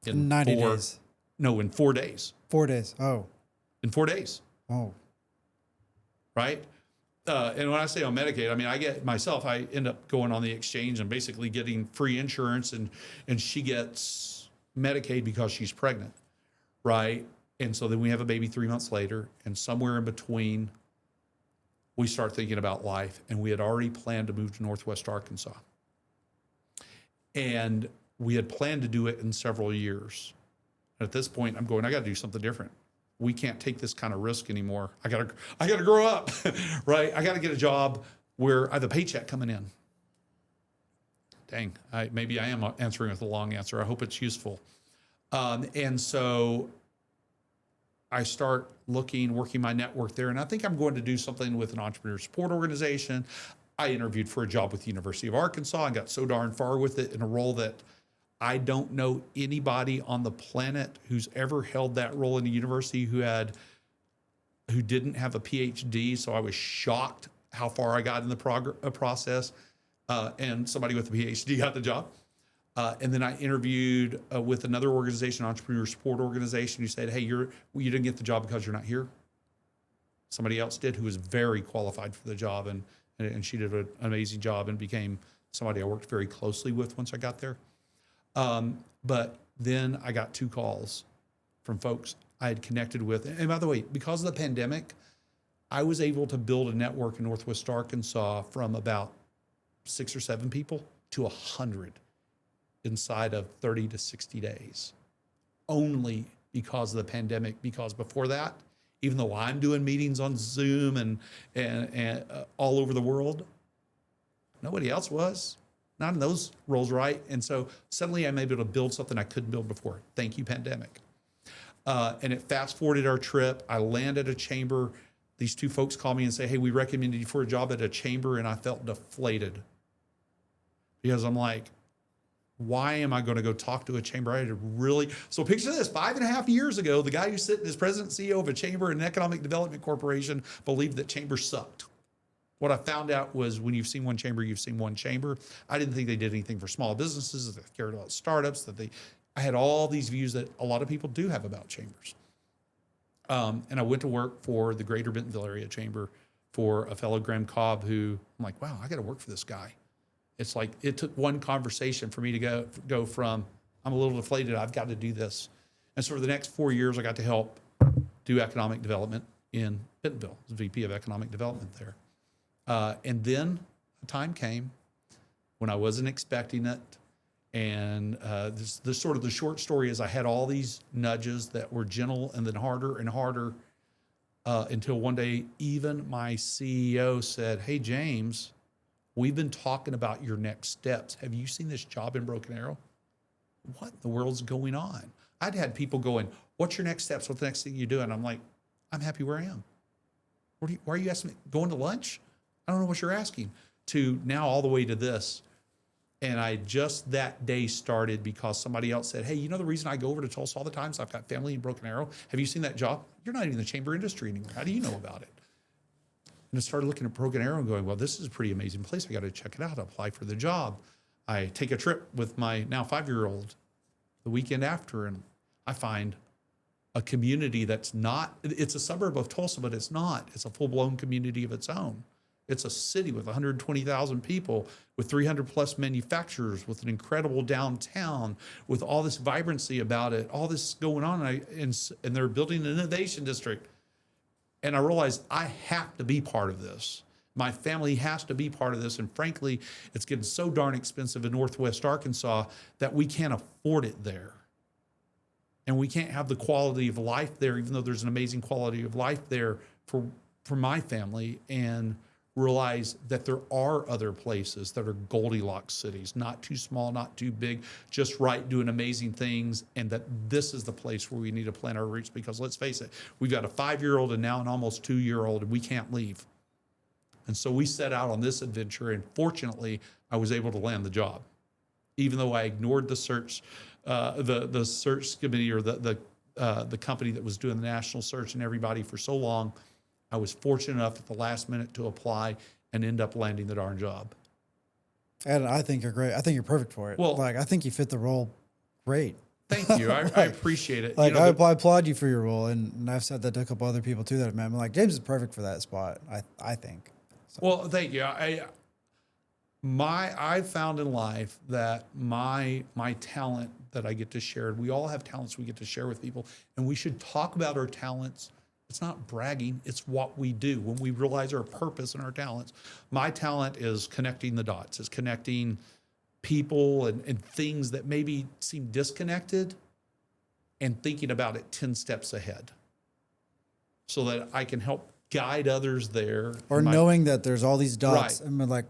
in 90 days. No, in 4 days. 4 days. Oh. In 4 days. Oh. Right? And when I say on Medicaid, I mean, I end up going on the exchange and basically getting free insurance, and she gets Medicaid because she's pregnant. Right? And so then we have a baby 3 months later, and somewhere in between, we start thinking about life, and we had already planned to move to Northwest Arkansas. And we had planned to do it in several years. And at this point, I'm going, I got to do something different. We can't take this kind of risk anymore. I got to grow up, right? I got to get a job where I have a paycheck coming in. Dang, maybe I am answering with a long answer. I hope it's useful. And so I start working my network there, and I think I'm going to do something with an entrepreneur support organization. I interviewed for a job with the University of Arkansas and got so darn far with it in a role that I don't know anybody on the planet who's ever held that role in a university who didn't have a PhD. So I was shocked how far I got in the process, and somebody with a PhD got the job. And then I interviewed with another organization, entrepreneur support organization, who said, hey, you didn't get the job because you're not here. Somebody else did, who was very qualified for the job, and she did an amazing job and became somebody I worked very closely with once I got there. But then I got 2 calls from folks I had connected with. And by the way, because of the pandemic, I was able to build a network in Northwest Arkansas from about 6 or 7 people to 100 inside of 30 to 60 days, only because of the pandemic. Because before that, even though I'm doing meetings on Zoom and all over the world, nobody else was. Not in those roles, right? And so suddenly I'm able to build something I couldn't build before. Thank you, pandemic. And it fast forwarded our trip. I land at a chamber. These 2 folks call me and say, hey, we recommended you for a job at a chamber. And I felt deflated because I'm like, why am I going to go talk to a chamber? I had to really, so picture this, 5.5 years ago, the guy who's sitting as president and CEO of a chamber and Economic Development Corporation believed that chambers sucked. What I found out was when you've seen one chamber, you've seen one chamber. I didn't think they did anything for small businesses, that they cared about startups, I had all these views that a lot of people do have about chambers. And I went to work for the Greater Bentonville Area Chamber for a fellow Graham Cobb, who I'm like, wow, I got to work for this guy. It's like, it took one conversation for me to go from, I'm a little deflated, I've got to do this. And so for the next 4 years, I got to help do economic development in Bentonville, as VP of Economic Development there. And then a time came when I wasn't expecting it. And this sort of the short story is I had all these nudges that were gentle and then harder and harder until one day, even my CEO said, hey, James, we've been talking about your next steps. Have you seen this job in Broken Arrow? What in the world's going on? I'd had people going, what's your next steps? What's the next thing you do? And I'm like, I'm happy where I am. Why are you asking me? Going to lunch? I don't know what you're asking. To now all the way to this. And I just that day started because somebody else said, hey, you know the reason I go over to Tulsa all the time is I've got family in Broken Arrow. Have you seen that job? You're not even in the chamber industry anymore. How do you know about it? And I started looking at Broken Arrow and going, well, this is a pretty amazing place. I got to check it out. I apply for the job. I take a trip with my now 5-year-old the weekend after, and I find a community that's not, it's a suburb of Tulsa, but it's not. It's a full-blown community of its own. It's a city with 120,000 people, with 300 plus manufacturers, with an incredible downtown, with all this vibrancy about it, all this going on. And they're building an innovation district. And I realized I have to be part of this. My family has to be part of this. And frankly, it's getting so darn expensive in Northwest Arkansas that we can't afford it there. And we can't have the quality of life there, even though there's an amazing quality of life there for my family. And realize that there are other places that are Goldilocks cities, not too small, not too big, just right, doing amazing things, and that this is the place where we need to plant our roots, because let's face it, we've got a 5-year-old and now an almost 2-year-old, and we can't leave. And so we set out on this adventure, and fortunately, I was able to land the job. Even though I ignored the search, the search committee or the company that was doing the national search and everybody for so long, I was fortunate enough at the last minute to apply and end up landing the darn job. And I think you're great. I think you're perfect for it. Well, like, I think you fit the role great. Thank you. I appreciate it. Like, I applaud you for your role. And I've said that to a couple other people too that I've met. I'm like, James is perfect for that spot, I think. So. Well, thank you. I found in life that my talent that I get to share, we all have talents we get to share with people, and we should talk about our talents. It's not bragging, it's what we do when we realize our purpose and our talents. My talent is connecting the dots, is connecting people and things that maybe seem disconnected and thinking about it 10 steps ahead so that I can help guide others there. Or knowing that there's all these dots, right. And we're like,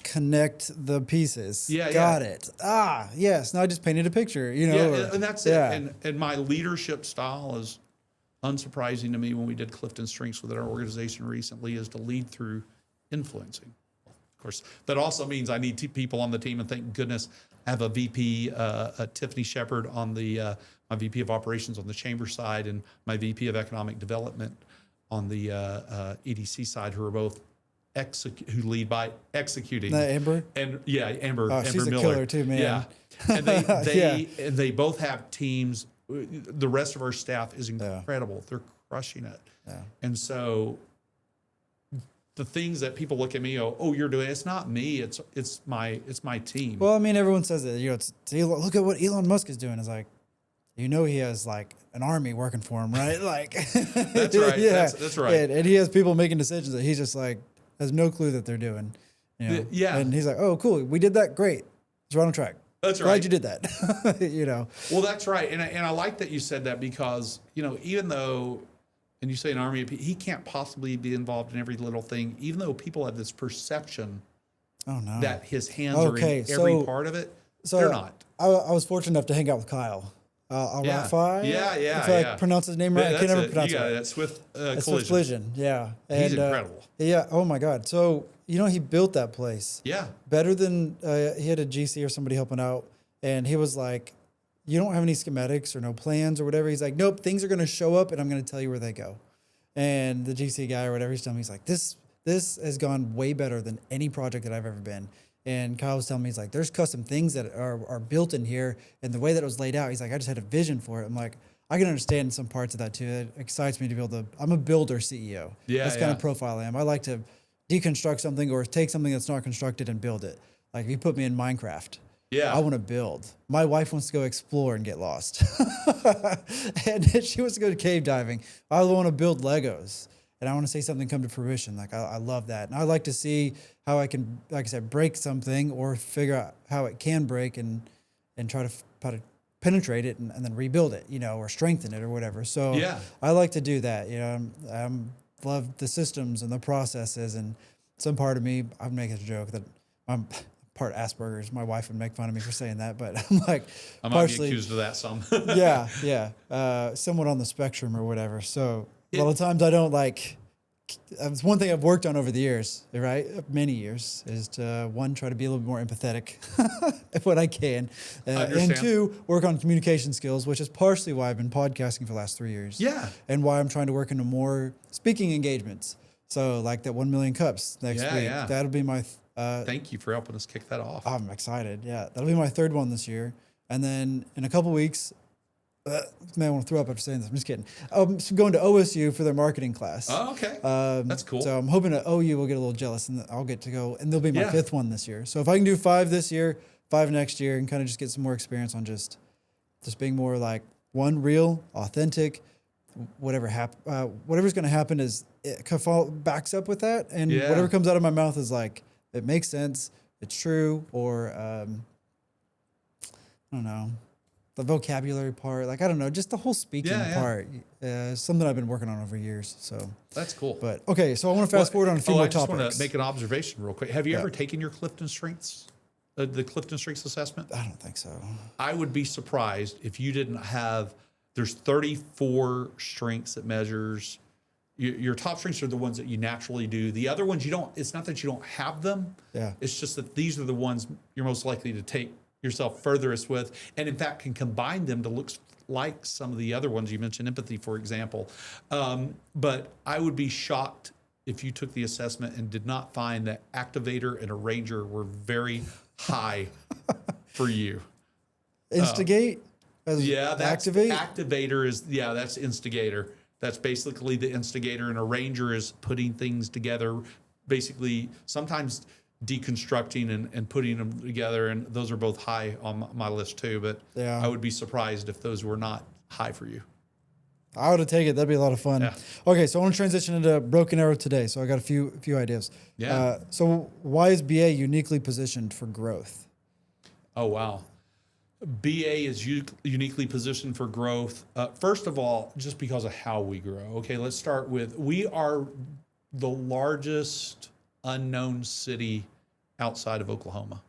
connect the pieces. Yeah, Got it. Ah, yes. Now I just painted a picture, you know. Yeah, and that's it. And my leadership style is unsurprising to me when we did Clifton Strengths within our organization recently, is to lead through influencing. Of course, that also means I need people on the team, and thank goodness I have a VP, Tiffany Shepard, on the my VP of operations on the chamber side, and my VP of economic development on the EDC side, who are both who lead by executing. Amber? And Amber. Oh, Amber she's Miller. A killer too, man. Yeah, and they both have teams. The rest of our staff is incredible. They're crushing it. Yeah. And so the things that people look at me, oh, you're doing, it's not me. It's my team. Well, I mean, everyone says that, it's look at what Elon Musk is doing. It's like, he has like an army working for him, right? Like, that's right. Yeah. That's right. And he has people making decisions that he's just like, has no clue that they're doing. Yeah. And he's like, oh, cool. We did that. Great. It's right on track. That's right. Glad you did that. Well, that's right. And I like that you said that, because, even though, and you say an army of people, he can't possibly be involved in every little thing, even though people have this perception that his hands are in every part of it. So they're not. I was fortunate enough to hang out with Kyle. Rafi? Yeah. If I pronounce his name right, I can't never pronounce it. That's Swift Collision. Swift Collision, yeah. And, he's incredible. Yeah, oh my God. So, he built that place. Yeah. Better than, he had a GC or somebody helping out, and he was like, you don't have any schematics or no plans or whatever. He's like, nope, things are going to show up, and I'm going to tell you where they go. And the GC guy or whatever, he's telling me, he's like, this has gone way better than any project that I've ever been. And Kyle was telling me, he's like, there's custom things that are built in here, and the way that it was laid out, he's like, I just had a vision for it. I'm like, I can understand some parts of that too. It excites me to be able to, I'm a builder CEO. Yeah. That's kind of profile I am. I like to deconstruct something or take something that's not constructed and build it. Like if you put me in Minecraft, I want to build. My wife wants to go explore and get lost. And she wants to go to cave diving. I want to build Legos. And I want to see something come to fruition. Like I love that. And I like to see how I can, like I said, break something or figure out how it can break and try to penetrate it and then rebuild it, or strengthen it or whatever. So I like to do that. I love the systems and the processes. And some part of me, I'm making a joke that I'm part Asperger's. My wife would make fun of me for saying that, but I'm like, I might be accused of that some. yeah. Somewhat on the spectrum or whatever. So a lot of times I don't it's one thing I've worked on over the years, right? Many years, is to one, try to be a little bit more empathetic if what I can. And two, work on communication skills, which is partially why I've been podcasting for the last 3 years. Yeah. And why I'm trying to work into more speaking engagements. So like that 1 million cups next week. Yeah. That'll be my... Thank you for helping us kick that off. I'm excited. Yeah. That'll be my third one this year. And then in a couple weeks... man, I want to throw up after saying this. I'm just kidding. I'm going to OSU for their marketing class. Oh, okay. That's cool. So I'm hoping that OU will get a little jealous and I'll get to go. And they'll be my fifth one this year. So if I can do 5 this year, 5 next year, and kind of just get some more experience on just being more like one, real, authentic, whatever's going to happen is it backs up with that. And whatever comes out of my mouth is like, it makes sense, it's true, or I don't know. The vocabulary part, like, I don't know, just the whole speaking part is something I've been working on over years. So that's cool. But okay, so I want to fast forward on a few more topics. I just want to make an observation real quick. Have you ever taken your Clifton Strengths, the Clifton Strengths assessment? I don't think so. I would be surprised if you didn't have. There's 34 strengths that measures. Your top strengths are the ones that you naturally do. The other ones you don't. It's not that you don't have them. Yeah. It's just that these are the ones you're most likely to take yourself furthest with, and in fact can combine them to look like some of the other ones you mentioned, empathy, for example. But I would be shocked if you took the assessment and did not find that activator and arranger were very high for you. Instigate? That's activate? Activator is, that's instigator. That's basically the instigator, and arranger is putting things together, basically sometimes deconstructing and putting them together, and those are both high on my list too, but I would be surprised if those were not high for you. I would have taken it. That'd be a lot of fun. Okay, so I want to transition into Broken Arrow today, so I got a few ideas. So why is BA uniquely positioned for growth? Oh, wow. BA is uniquely positioned for growth. First of all, just because of how we grow. Okay, let's start with, we are the largest unknown city outside of Oklahoma.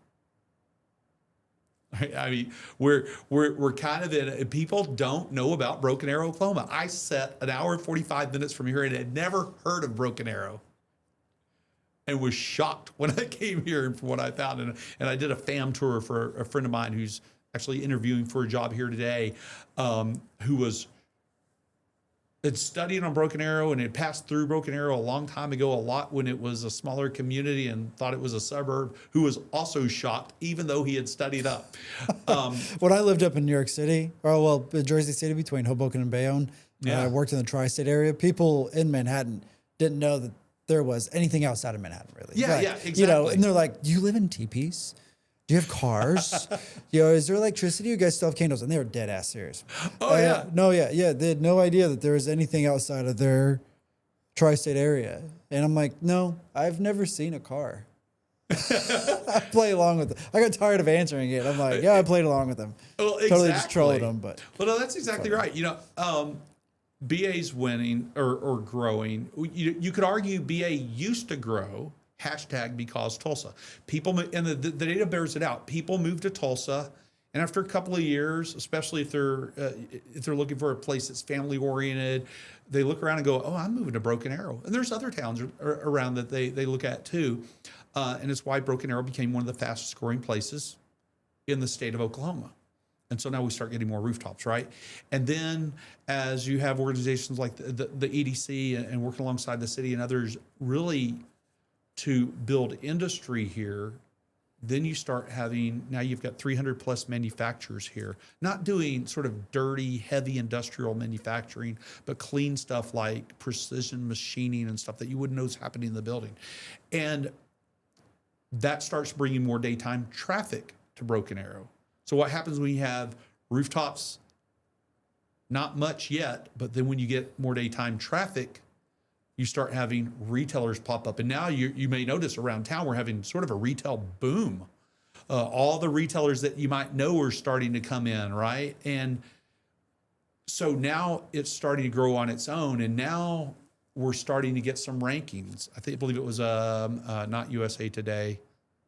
I mean, we're kind of in. People don't know about Broken Arrow, Oklahoma. I sat an hour and 45 minutes from here and had never heard of Broken Arrow, and was shocked when I came here and from what I found. And I did a fam tour for a friend of mine who's actually interviewing for a job here today, who had studied on Broken Arrow and had passed through Broken Arrow a long time ago, a lot when it was a smaller community and thought it was a suburb, who was also shocked, even though he had studied up. When I lived up in New York City, Jersey City, between Hoboken and Bayonne, I worked in the tri-state area. People in Manhattan didn't know that there was anything outside of Manhattan, really. Exactly. You know, and they're like, "Do you live in teepees? Do you have cars? Is there electricity? You guys still have candles?" And they were dead ass serious. They had no idea that there was anything outside of their tri-state area. And I'm like, no, I've never seen a car. I play along with them. I got tired of answering it. I'm like, I played along with them. Well, exactly. Totally just trolling them. But no, that's exactly right. BA's winning or growing. You could argue BA used to grow. #because Tulsa. People, and the data bears it out. People move to Tulsa, and after a couple of years, especially if they're looking for a place that's family oriented, they look around and go, "Oh, I'm moving to Broken Arrow." And there's other towns around that they look at too, and it's why Broken Arrow became one of the fastest growing places in the state of Oklahoma. And so now we start getting more rooftops, right? And then as you have organizations like the EDC and working alongside the city and others really to build industry here, then you start having, now you've got 300 plus manufacturers here, not doing sort of dirty, heavy industrial manufacturing, but clean stuff like precision machining and stuff that you wouldn't know is happening in the building. And that starts bringing more daytime traffic to Broken Arrow. So what happens when you have rooftops? Not much yet, but then when you get more daytime traffic, you start having retailers pop up. And now you may notice around town, we're having sort of a retail boom. All the retailers that you might know are starting to come in, right? And so now it's starting to grow on its own. And now we're starting to get some rankings. I believe it was not USA Today.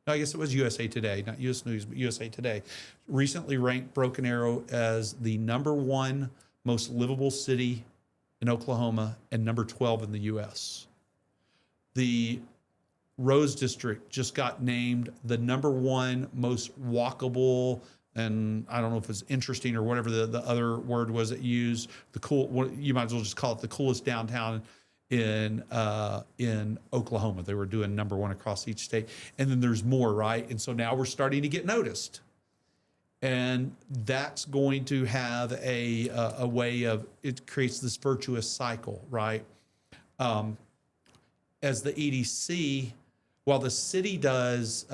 No, I guess it was USA Today, not US News, but USA Today. Recently ranked Broken Arrow as the #1 most livable city in Oklahoma and number 12 in the U.S. the Rose District just got named the #1 most walkable, and I don't know if it's interesting or whatever the other word was that you used. You might as well just call it the coolest downtown in Oklahoma. They were doing #1 across each state, and then there's more, right? And so now we're starting to get noticed, and that's going to have a way of, it creates this virtuous cycle, right? As the EDC, while the city does,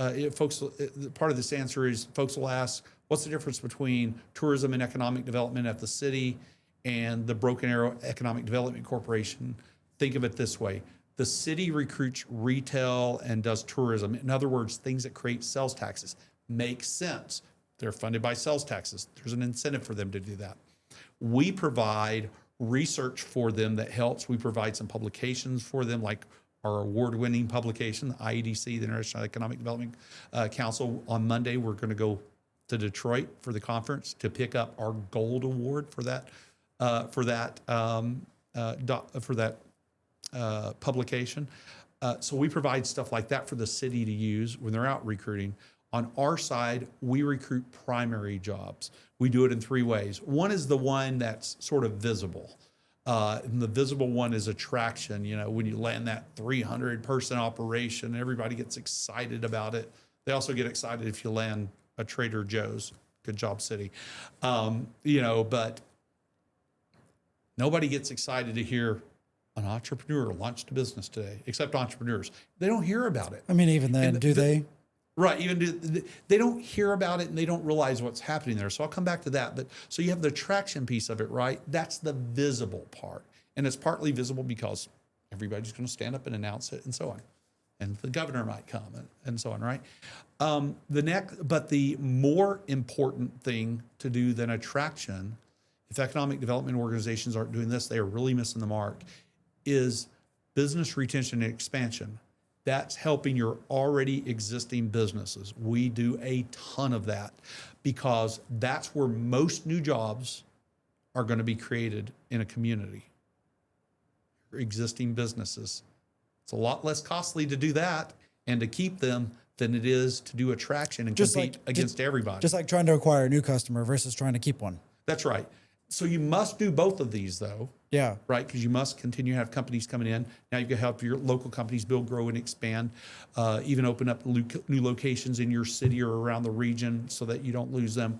part of this answer is folks will ask, what's the difference between tourism and economic development at the city and the Broken Arrow Economic Development Corporation? Think of it this way. The city recruits retail and does tourism. In other words, things that create sales taxes. Makes sense. They're funded by sales taxes. There's an incentive for them to do that. We provide research for them that helps. We provide some publications for them, like our award-winning publication, the IEDC, the International Economic Development Council. On Monday, we're going to go to Detroit for the conference to pick up our gold award for that publication. So we provide stuff like that for the city to use when they're out recruiting. On our side, we recruit primary jobs. We do it in 3 ways. One is the one that's sort of visible. And the visible one is attraction. You know, when you land that 300-person operation, everybody gets excited about it. They also get excited if you land a Trader Joe's. Good job, city. But nobody gets excited to hear an entrepreneur launched a business today, except entrepreneurs. They don't hear about it. I mean, even then, do they? Right. They don't hear about it, and they don't realize what's happening there. So I'll come back to that. But so you have the attraction piece of it, right? That's the visible part. And it's partly visible because everybody's going to stand up and announce it and so on. And the governor might come and so on, right? But the more important thing to do than attraction, if economic development organizations aren't doing this, they are really missing the mark, is business retention and expansion. That's helping your already existing businesses. We do a ton of that because that's where most new jobs are going to be created in a community. Your existing businesses. It's a lot less costly to do that and to keep them than it is to do attraction and compete against everybody. Just like trying to acquire a new customer versus trying to keep one. That's right. So you must do both of these, though. Yeah. Right? Because you must continue to have companies coming in. Now you can help your local companies build, grow, and expand. Even open up new locations in your city or around the region so that you don't lose them.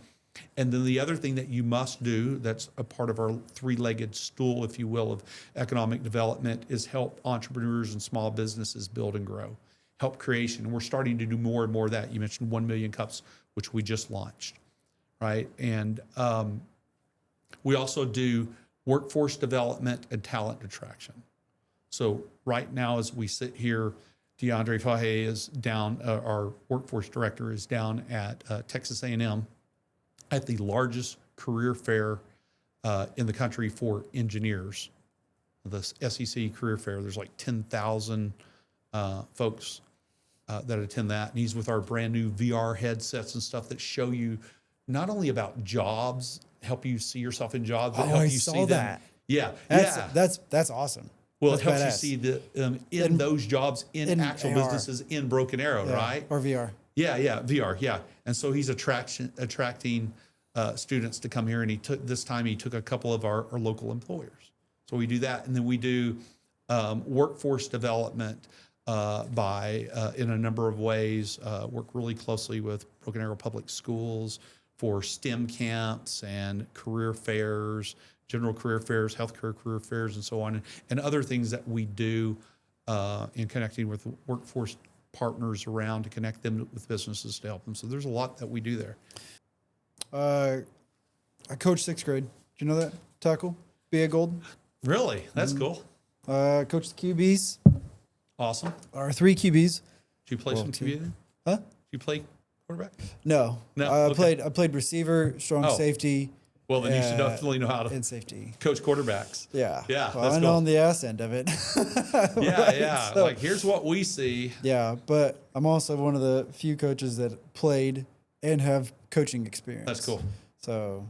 And then the other thing that you must do, that's a part of our 3-legged stool, if you will, of economic development, is help entrepreneurs and small businesses build and grow. Help creation. And we're starting to do more and more of that. You mentioned 1 million cups, which we just launched. Right? And we also do workforce development and talent attraction. So right now, as we sit here, DeAndre Faje is down, our workforce director is down at Texas A&M at the largest career fair in the country for engineers, the SEC career fair. There's like 10,000 folks that attend that. And he's with our brand new VR headsets and stuff that show you not only about jobs, help you see yourself in jobs, but help you see that. Yeah. That's awesome. Well, that's it helps badass. you see in those jobs in actual AR. businesses in Broken Arrow, right? Or VR. Yeah, VR, yeah. And so he's attracting students to come here, and he took a couple of our local employers. So we do that, and then we do workforce development in a number of ways. Work really closely with Broken Arrow Public Schools for STEM camps and career fairs, general career fairs, healthcare career fairs, and so on, and other things that we do in connecting with workforce partners around to connect them with businesses to help them. So there's a lot that we do there. I coached 6th grade. Do you know that? Tackle? BA Gold. Really? That's cool. Coached the QBs. Awesome. Our 3 QBs. Did you play some QB then? Huh? Did you play quarterback? No. Okay. I played receiver, strong safety. Well, then you should definitely know how to safety coach quarterbacks. Yeah. Yeah. Well, that's I know cool. on the ass end of it. Yeah. So, like, here's what we see. Yeah, but I'm also one of the few coaches that played and have coaching experience. That's cool. So,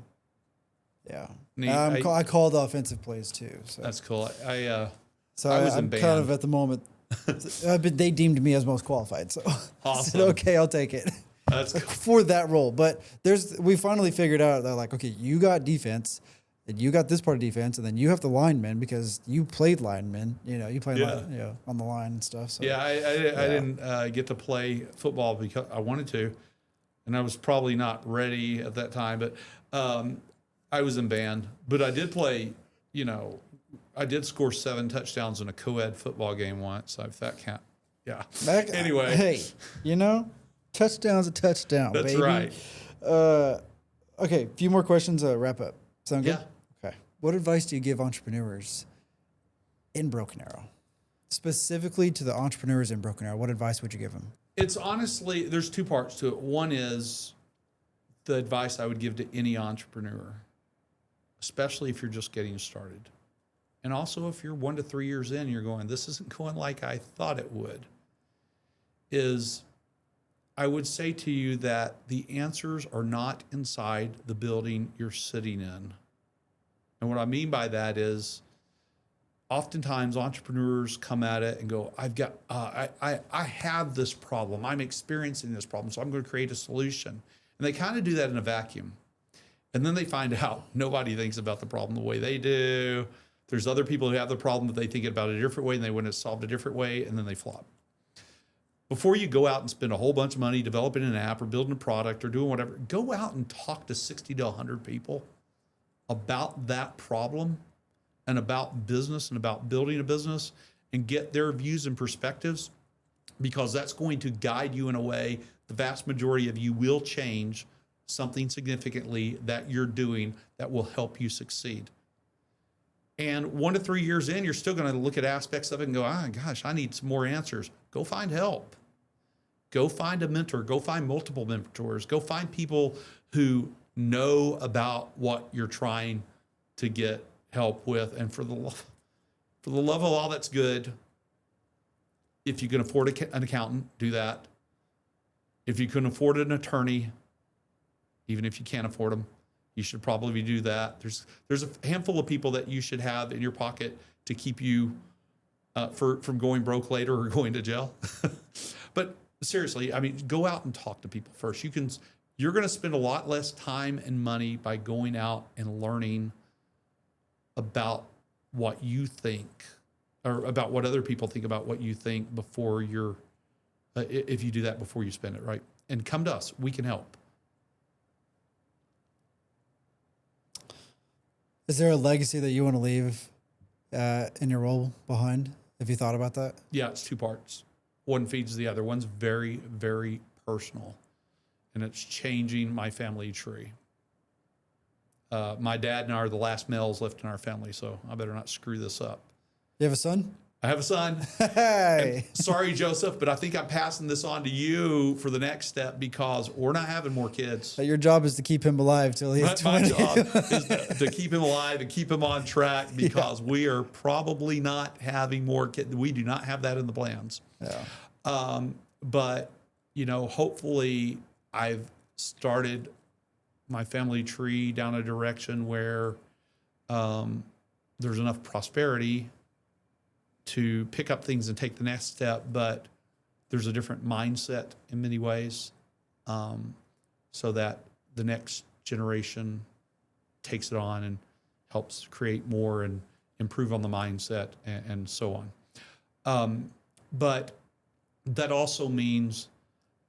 yeah. Neat. I called offensive plays too. So That's cool. I was I'm in band. kind of at the moment But they deemed me as most qualified, so Awesome. I said, okay, I'll take it. That's cool. For that role. But we finally figured out that, like, okay, you got defense, and you got this part of defense, and then you have the linemen because you played linemen. You played on the line and stuff. So. Yeah, I didn't get to play football because I wanted to, and I was probably not ready at that time. But I was in band. But I did play. I did score 7 touchdowns in a co-ed football game once. If that count. Yeah. Anyway. Hey, touchdown's a touchdown. That's baby. right. Okay, a few more questions. Wrap up. Sound good? Yeah. Okay. What advice do you give entrepreneurs in Broken Arrow? Specifically to the entrepreneurs in Broken Arrow, what advice would you give them? It's honestly, there's 2 parts to it. One is the advice I would give to any entrepreneur, especially if you're just getting started. And also if you're 1 to 3 years in, you're going, this isn't going like I thought it would, is I would say to you that the answers are not inside the building you're sitting in. And what I mean by that is oftentimes entrepreneurs come at it and go, I have this problem. I'm experiencing this problem, so I'm going to create a solution. And they kind of do that in a vacuum. And then they find out nobody thinks about the problem the way they do. There's other people who have the problem, but they think about it a different way and they want it solved a different way, and then they flop. Before you go out and spend a whole bunch of money developing an app or building a product or doing whatever, go out and talk to 60 to 100 people about that problem and about business and about building a business and get their views and perspectives, because that's going to guide you in a way the vast majority of you will change something significantly that you're doing that will help you succeed. And 1 to 3 years in, you're still going to look at aspects of it and go, gosh, I need some more answers. Go find help. Go find a mentor. Go find multiple mentors. Go find people who know about what you're trying to get help with. And for the love of all that's good, if you can afford an accountant, do that. If you can afford an attorney, even if you can't afford them, you should probably do that. There's a handful of people that you should have in your pocket to keep you from going broke later or going to jail. But seriously, I mean, go out and talk to people first. You're going to spend a lot less time and money by going out and learning about what you think or about what other people think about what you think before if you do that before you spend it, right? And come to us. We can help. Is there a legacy that you want to leave in your role behind? Have you thought about that? Yeah, it's 2 parts. One feeds the other. One's very, very personal, and it's changing my family tree. My dad and I are the last males left in our family, so I better not screw this up. You have a son? I have a son. Hey. Sorry, Joseph, but I think I'm passing this on to you for the next step because we're not having more kids. Your job is to keep him alive till he's 20. My job is to keep him alive and keep him on track because we are probably not having more kids. We do not have that in the plans. Yeah. But, hopefully I've started my family tree down a direction where there's enough prosperity to pick up things and take the next step, but there's a different mindset in many ways, so that the next generation takes it on and helps create more and improve on the mindset and so on. But that also means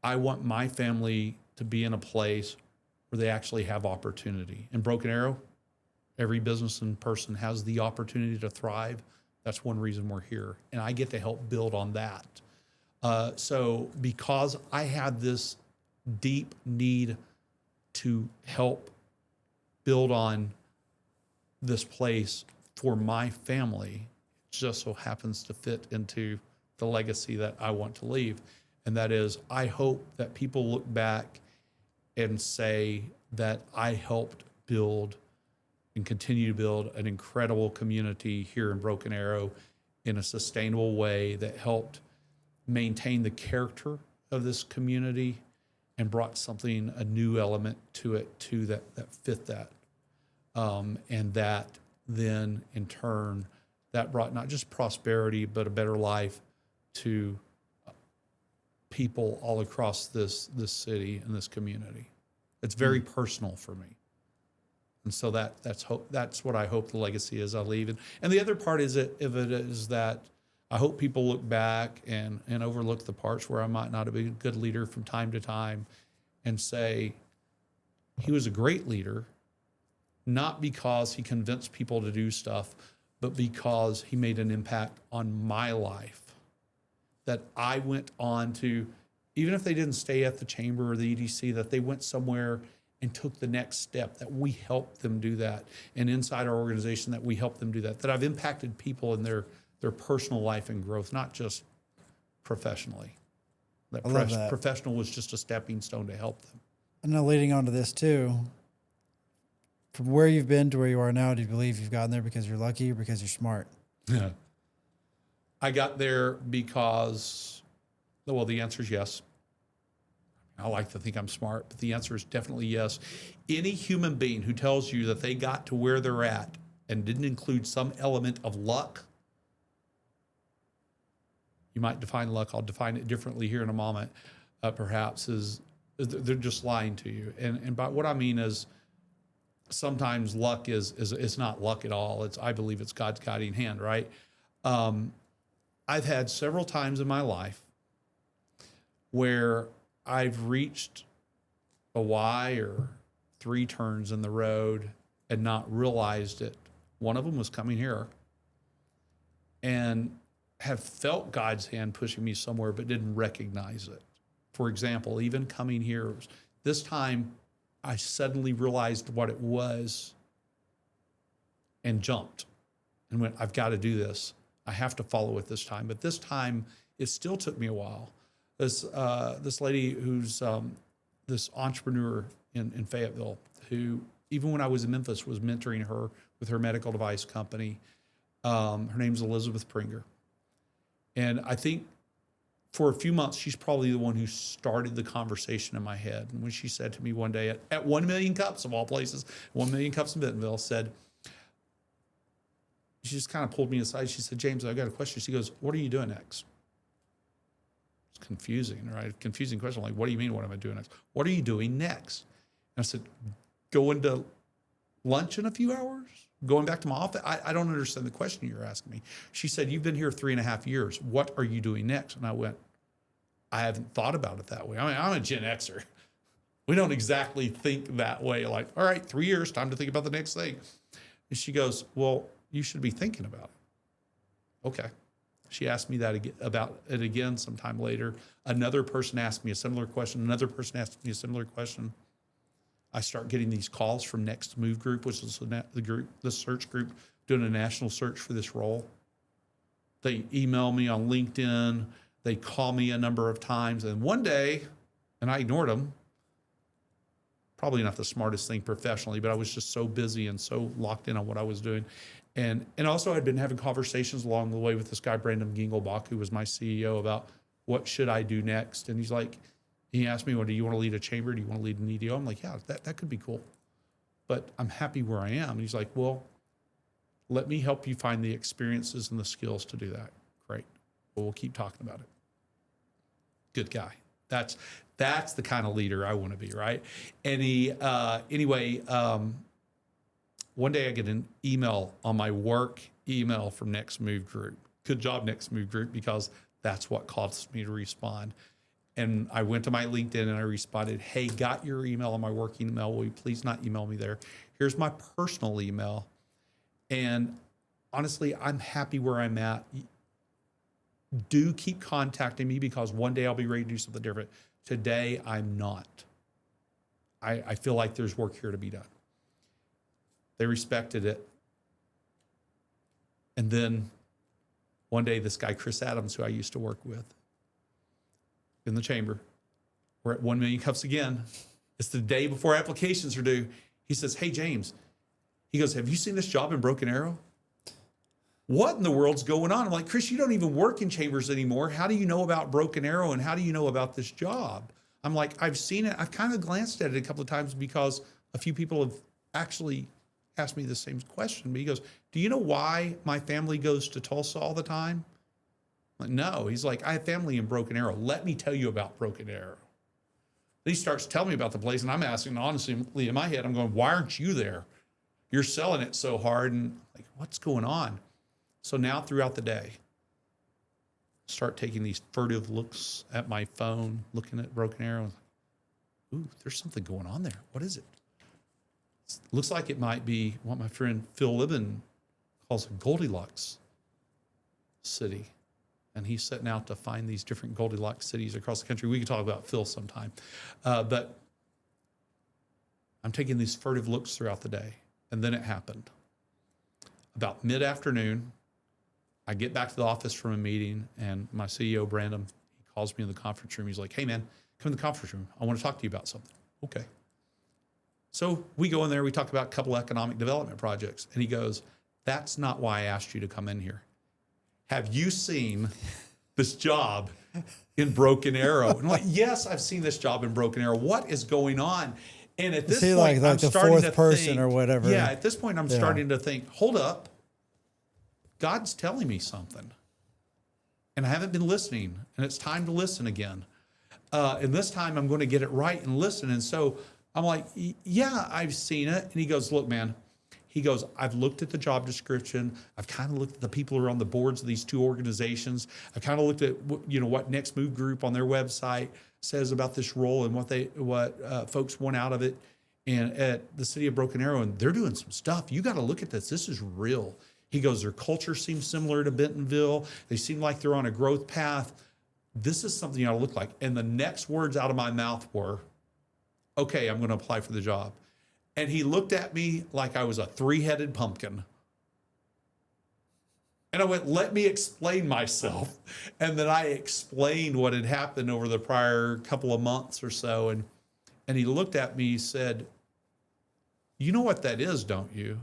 I want my family to be in a place where they actually have opportunity. In Broken Arrow, every business and person has the opportunity to thrive. That's one reason we're here. And I get to help build on that. So because I had this deep need to help build on this place for my family, it just so happens to fit into the legacy that I want to leave. And that is, I hope that people look back and say that I helped build and continue to build an incredible community here in Broken Arrow in a sustainable way that helped maintain the character of this community and brought a new element to it too that fit that. And that then in turn, that brought not just prosperity, but a better life to people all across this city and this community. It's very personal for me. And so that's what I hope the legacy is I leave. And the other part is that I hope people look back and overlook the parts where I might not have been a good leader from time to time and say, he was a great leader, not because he convinced people to do stuff, but because he made an impact on my life. That I went on to, even if they didn't stay at the chamber or the EDC, that they went somewhere and took the next step, that we helped them do that. And inside our organization, that we helped them do that. That I've impacted people in their personal life and growth, not just professionally. That professional was just a stepping stone to help them. And now leading on to this too, from where you've been to where you are now, do you believe you've gotten there because you're lucky or because you're smart? Yeah. I got there because, well, the answer is yes. I like to think I'm smart, but the answer is definitely yes. Any human being who tells you that they got to where they're at and didn't include some element of luck, you might define luck, I'll define it differently here in a moment, perhaps, is they're just lying to you. And by what I mean is sometimes luck is not luck at all. I believe it's God's guiding hand, right? I've had several times in my life where I've reached a Y or 3 turns in the road and not realized it. One of them was coming here, and have felt God's hand pushing me somewhere, but didn't recognize it. For example, even coming here, this time I suddenly realized what it was and jumped and went, I've got to do this. I have to follow it this time. But this time, it still took me a while. This lady who's this entrepreneur in Fayetteville, who even when I was in Memphis was mentoring her with her medical device company. Her name's Elizabeth Pringer. And I think for a few months, she's probably the one who started the conversation in my head. And when she said to me one day at 1 million cups of all places, 1 million cups in Bentonville, she just kind of pulled me aside. She said, James, I've got a question. She goes, what are you doing next? It's confusing, right? Confusing question. Like, what do you mean, what am I doing next? What are you doing next? And I said, going to lunch in a few hours? Going back to my office? I don't understand the question you're asking me. She said, you've been here 3.5 years. What are you doing next? And I went, I haven't thought about it that way. I mean, I'm a Gen Xer. We don't exactly think that way. Like, all right, 3 years, time to think about the next thing. And she goes, well, you should be thinking about it. Okay. She asked me that about it again sometime later. Another person asked me a similar question. Another person asked me a similar question. I start getting these calls from Next Move Group, which is the search group doing a national search for this role. They email me on LinkedIn. They call me a number of times. And one day, and I ignored them, probably not the smartest thing professionally, but I was just so busy and so locked in on what I was doing. And also I'd been having conversations along the way with this guy, Braedon Kruse, who was my CEO, about what should I do next. And he's like, he asked me, well, do you want to lead a chamber? Do you want to lead an EDO? I'm like, yeah, that could be cool. But I'm happy where I am. And he's like, well, let me help you find the experiences and the skills to do that. Great. Well, we'll keep talking about it. Good guy. That's the kind of leader I want to be, right? And anyway, one day I get an email on my work email from Next Move Group. Good job, Next Move Group, because that's what caused me to respond. And I went to my LinkedIn and I responded, hey, got your email on my work email. Will you please not email me there? Here's my personal email. And honestly, I'm happy where I'm at. Do keep contacting me because one day I'll be ready to do something different. Today, I'm not. I feel like there's work here to be done. They respected it. And then one day, this guy, Chris Adams, who I used to work with in the chamber, we're at 1 million cups again. It's the day before applications are due. He says, hey, James. He goes, have you seen this job in Broken Arrow? What in the world's going on? I'm like, Chris, you don't even work in chambers anymore. How do you know about Broken Arrow and how do you know about this job? I'm like, I've seen it. I've kind of glanced at it a couple of times because a few people have actually asked me the same question. But he goes, do you know why my family goes to Tulsa all the time? I'm like, no. He's like, I have family in Broken Arrow. Let me tell you about Broken Arrow. Then he starts telling me about the place, and I'm asking, honestly, in my head, I'm going, why aren't you there? You're selling it so hard. And like, what's going on? So now throughout the day, start taking these furtive looks at my phone, looking at Broken Arrow. Ooh, there's something going on there. What is it? Looks like it might be what my friend Phil Libben calls a Goldilocks City. And he's setting out to find these different Goldilocks cities across the country. We could talk about Phil sometime. But I'm taking these furtive looks throughout the day. And then it happened. About mid-afternoon, I get back to the office from a meeting, and my CEO, Braedon, he calls me in the conference room. He's like, hey, man, come in the conference room. I want to talk to you about something. Okay. So we go in there. We talk about a couple economic development projects. And he goes, that's not why I asked you to come in here. Have you seen this job in Broken Arrow? And I'm like, yes, I've seen this job in Broken Arrow. What is going on? And at this point, like I'm the starting fourth to person think, or whatever. Yeah, at this point, I'm starting to think, hold up. God's telling me something. And I haven't been listening. And it's time to listen again. And this time, I'm going to get it right and listen. And so I'm like, yeah, I've seen it. And he goes, look, man. He goes, I've looked at the job description. I've kind of looked at the people who are on the boards of these two organizations. I've kind of looked at what Next Move Group on their website says about this role and what folks want out of it. And at the city of Broken Arrow, and they're doing some stuff. You got to look at this. This is real. He goes, their culture seems similar to Bentonville. They seem like they're on a growth path. This is something you ought to look like. And the next words out of my mouth were, okay, I'm going to apply for the job. And he looked at me like I was a three-headed pumpkin. And I went, let me explain myself. And then I explained what had happened over the prior couple of months or so. And he looked at me, he said, you know what that is, don't you?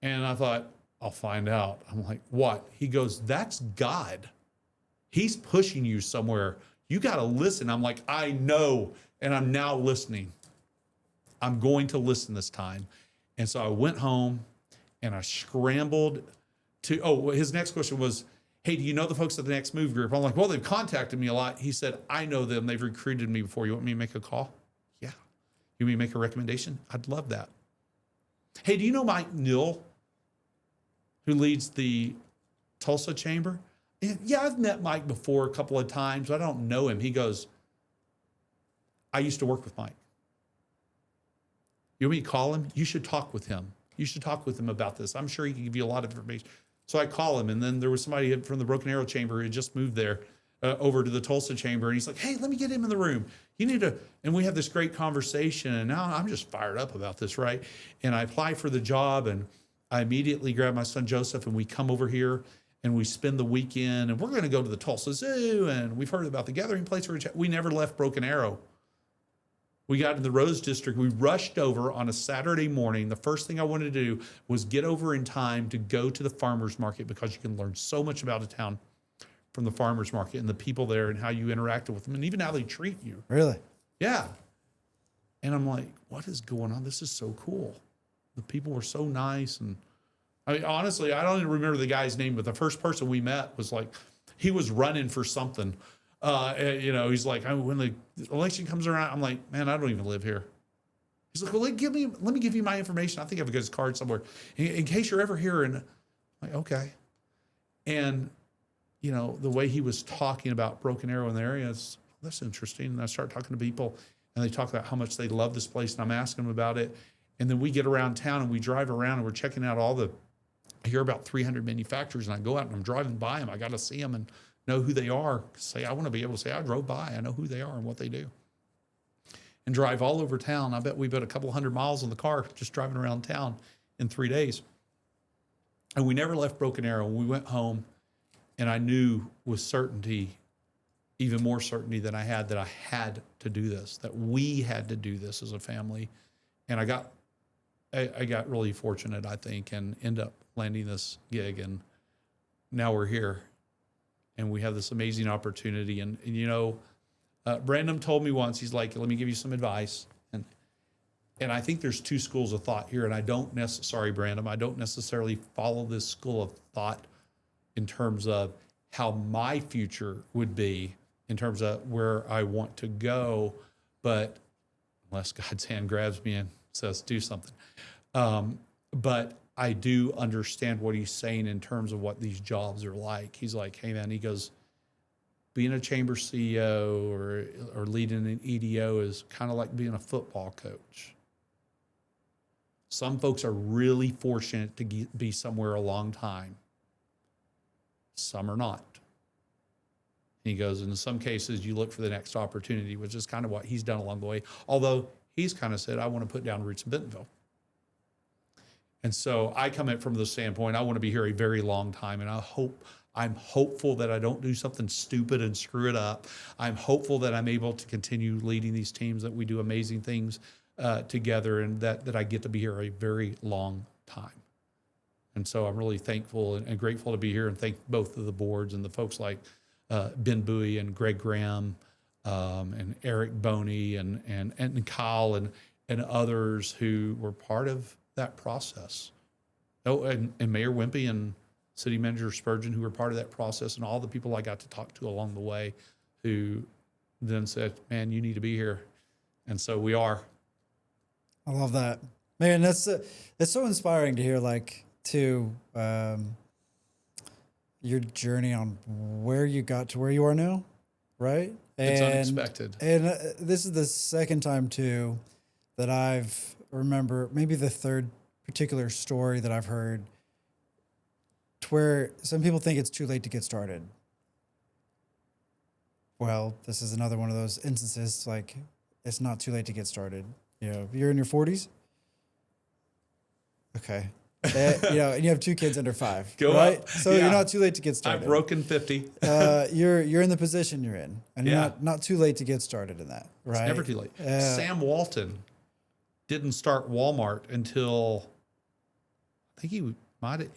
And I thought, I'll find out. I'm like, what? He goes, that's God. He's pushing you somewhere. You got to listen. I'm like, I know. And I'm now listening. I'm going to listen this time. And so I went home and I scrambled to, his next question was, hey, do you know the folks at the Next Move Group? I'm like, well, they've contacted me a lot. He said, I know them. They've recruited me before. You want me to make a call? Yeah. You want me to make a recommendation? I'd love that. Hey, do you know Mike Nill, who leads the Tulsa Chamber? Yeah, I've met Mike before a couple of times. I don't know him. He goes, I used to work with Mike. You want me to call him? You should talk with him. You should talk with him about this. I'm sure he can give you a lot of information. So I call him, and then there was somebody from the Broken Arrow Chamber who had just moved there over to the Tulsa Chamber, and he's like, hey, let me get him in the room. You need to, and we have this great conversation, and now I'm just fired up about this, right? And I apply for the job, and I immediately grab my son Joseph, and we come over here, and we spend the weekend, and we're going to go to the Tulsa Zoo, and we've heard about the gathering place. We never left Broken Arrow. We got in the Rose District. We rushed over on a Saturday morning. The first thing I wanted to do was get over in time to go to the farmer's market, because you can learn so much about a town from the farmer's market and the people there and how you interacted with them and even how they treat you. Really? Yeah. And I'm like, what is going on? This is so cool. The people were so nice. And I mean, honestly, I don't even remember the guy's name, but the first person we met was like, he was running for something. He's like, when the election comes around, I'm like, man, I don't even live here. He's like, well, let me give you my information. I think I have his card somewhere in case you're ever here. And I'm like, okay. And, the way he was talking about Broken Arrow in the area, that's interesting. And I start talking to people, and they talk about how much they love this place, and I'm asking them about it. And then we get around town, and we drive around, and we're checking out I hear about 300 manufacturers, and I go out, and I'm driving by them. I got to see them and know who they are. I want to be able to say, I drove by. I know who they are and what they do. And drive all over town. I bet we put a couple 100 miles in the car just driving around town in 3 days. And we never left Broken Arrow. We went home, and I knew with certainty, even more certainty than I had, that I had to do this, that we had to do this as a family. And I got really fortunate, I think, and end up landing this gig. And now we're here. And we have this amazing opportunity. And Braedon told me once, he's like, let me give you some advice. And I think there's two schools of thought here. And I don't necessarily follow this school of thought in terms of how my future would be, in terms of where I want to go. But unless God's hand grabs me and says, do something. But I do understand what he's saying in terms of what these jobs are like. He's like, hey man, he goes, being a chamber CEO or leading an EDO is kind of like being a football coach. Some folks are really fortunate to be somewhere a long time. Some are not. He goes, in some cases, you look for the next opportunity, which is kind of what he's done along the way. Although he's kind of said, I want to put down roots in Bentonville. And so I come in from the standpoint, I want to be here a very long time. And I'm hopeful that I don't do something stupid and screw it up. I'm hopeful that I'm able to continue leading these teams, that we do amazing things together, and that I get to be here a very long time. And so I'm really thankful and grateful to be here, and thank both of the boards and the folks like Ben Bowie and Greg Graham and Eric Boney and Kyle and others who were part of that process. Oh, and Mayor Wimpy and City Manager Spurgeon, who were part of that process, and all the people I got to talk to along the way, who then said, man, you need to be here. And so we are. I love that. Man, that's so inspiring to hear, like, your journey on where you got to where you are now, right? It's unexpected. And this is the second time, too, that I've remember, maybe the third particular story that I've heard, to where some people think it's too late to get started. Well, this is another one of those instances, like, it's not too late to get started. You know, you're in your 40s. Okay. And you have 2 kids under 5. Right? Up. So you're not too late to get started. I've broken 50. You're in the position you're in, and you're not too late to get started in that. Right? It's never too late. Sam Walton didn't start Walmart until, I think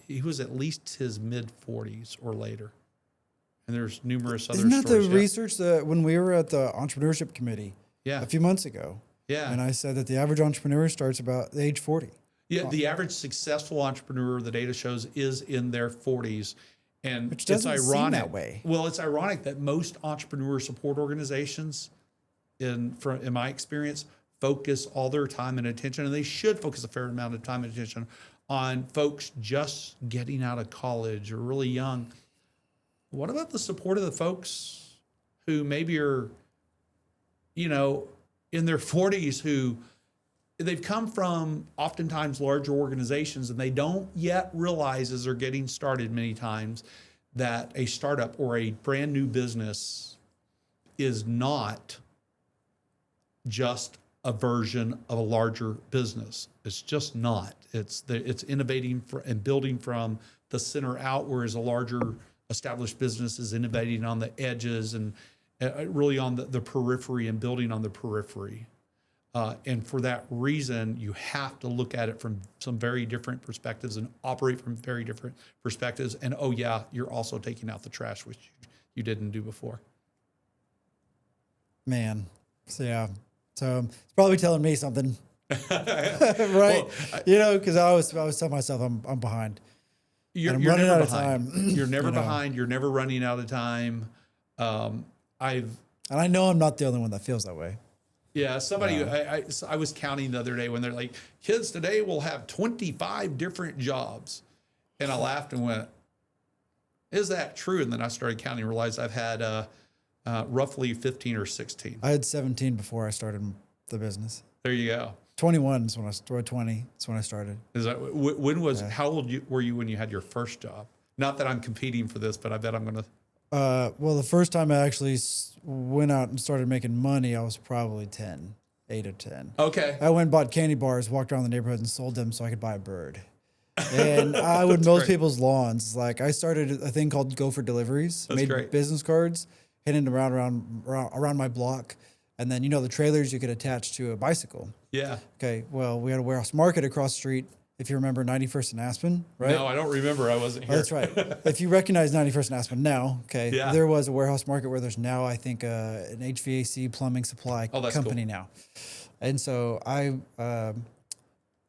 he was at least his mid 40s or later. And there's numerous other stories. Isn't that the research that when we were at the entrepreneurship committee a few months ago? Yeah. And I said that the average entrepreneur starts about age 40. Yeah, the average successful entrepreneur, the data shows, is in their 40s. And which doesn't seem that way. Well, it's ironic that most entrepreneur support organizations, in my experience, focus all their time and attention, and they should focus a fair amount of time and attention on folks just getting out of college or really young. What about the support of the folks who maybe are, in their 40s, who they've come from oftentimes larger organizations, and they don't yet realize, as they're getting started many times, that a startup or a brand new business is not just a version of a larger business. It's just not. It's innovating and building from the center out, whereas a larger established business is innovating on the edges and really on the periphery and building on the periphery. And for that reason, you have to look at it from some very different perspectives and operate from very different perspectives. And you're also taking out the trash, which you didn't do before. Man, so it's probably telling me something, right? Well, because I always tell myself I'm behind. You're running out of time. You're never behind. You're never running out of time. And I know I'm not the only one that feels that way. Yeah, somebody, I was counting the other day when they're like, kids today will have 25 different jobs. And I laughed and went, is that true? And then I started counting and realized I've had roughly 15 or 16. I had 17 before I started the business. There you go. 21 is when I started. 20 is when I started. Is that how old were you when you had your first job? Not that I'm competing for this, but I bet I'm going to. Well, the first time I actually went out and started making money, I was probably 8 or 10. Okay. I went and bought candy bars, walked around the neighborhood and sold them so I could buy a bird. And I would mow people's lawns. Like, I started a thing called Go for Deliveries. That's great. Business cards, hidden around my block. And then, the trailers you could attach to a bicycle. Yeah. Okay. Well, we had a warehouse market across the street. If you remember 91st and Aspen, right? No, I don't remember. I wasn't here. Oh, that's right. If you recognize 91st and Aspen now, there was a warehouse market where there's now, I think, an HVAC plumbing supply company now. And so I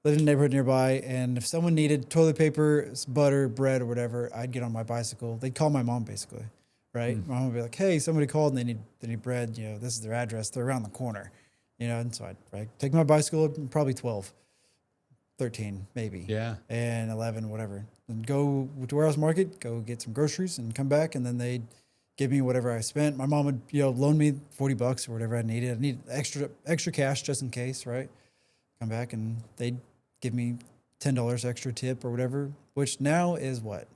lived in a neighborhood nearby, and if someone needed toilet paper, butter, bread, or whatever, I'd get on my bicycle. They'd call my mom, basically, right? My mom would be like, "Hey, somebody called and they need bread. You know, this is their address. They're around the corner." You know, and so I'd take my bicycle, probably 12, 13, maybe. Yeah. And 11, whatever. And go to Warehouse Market, go get some groceries and come back. And then they'd give me whatever I spent. My mom would, loan me $40 or whatever I needed. I need extra cash just in case, right? Come back and they'd give me $10 extra tip or whatever, which now is what?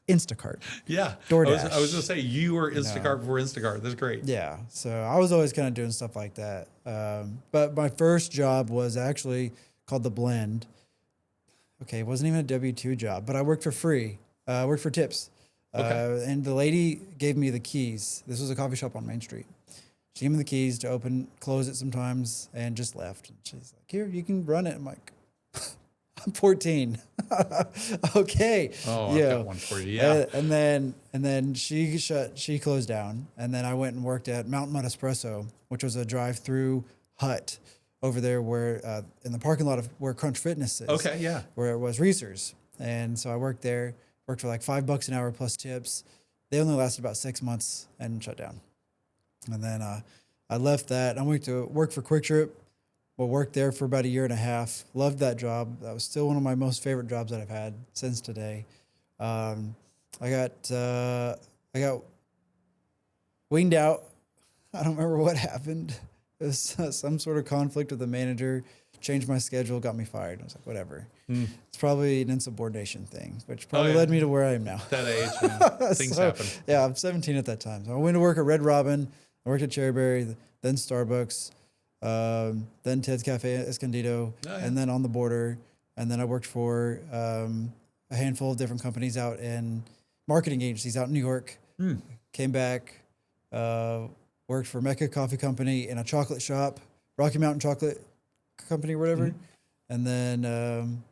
Instacart. Yeah. DoorDash. I was going to say, you were Instacart before Instacart. That's great. Yeah. So I was always kind of doing stuff like that. But my first job was actually called The Blend. Okay, it wasn't even a W-2 job, but I worked for free. I worked for tips. Okay. And the lady gave me the keys. This was a coffee shop on Main Street. She gave me the keys to close it sometimes, and just left. And she's like, "Here, you can run it." I'm like, "I'm 14." Okay. Oh, I've got one for you. Yeah. And then she closed down, and then I went and worked at Mountain Mud Espresso, which was a drive-through hut over there where in the parking lot of where Crunch Fitness is. Okay, yeah. Where it was Reese's. And so I worked there, worked for like $5 an hour plus tips. They only lasted about 6 months and shut down. And then I left that. I went to work for Quick Trip. Well, worked there for about a year and a half. Loved that job. That was still one of my most favorite jobs that I've had since today. I got weaned out. I don't remember what happened. It was some sort of conflict with the manager, changed my schedule, got me fired. I was like, whatever. It's probably an insubordination thing, which probably led me to where I am now. That age, man. Things happen. Yeah, I'm 17 at that time. So I went to work at Red Robin. I worked at Cherryberry, then Starbucks, then Ted's Cafe Escondido, and then On the Border. And then I worked for a handful of different companies out in marketing agencies out in New York. Came back, worked for Mecca Coffee Company in a chocolate shop, Rocky Mountain Chocolate Company or whatever. And then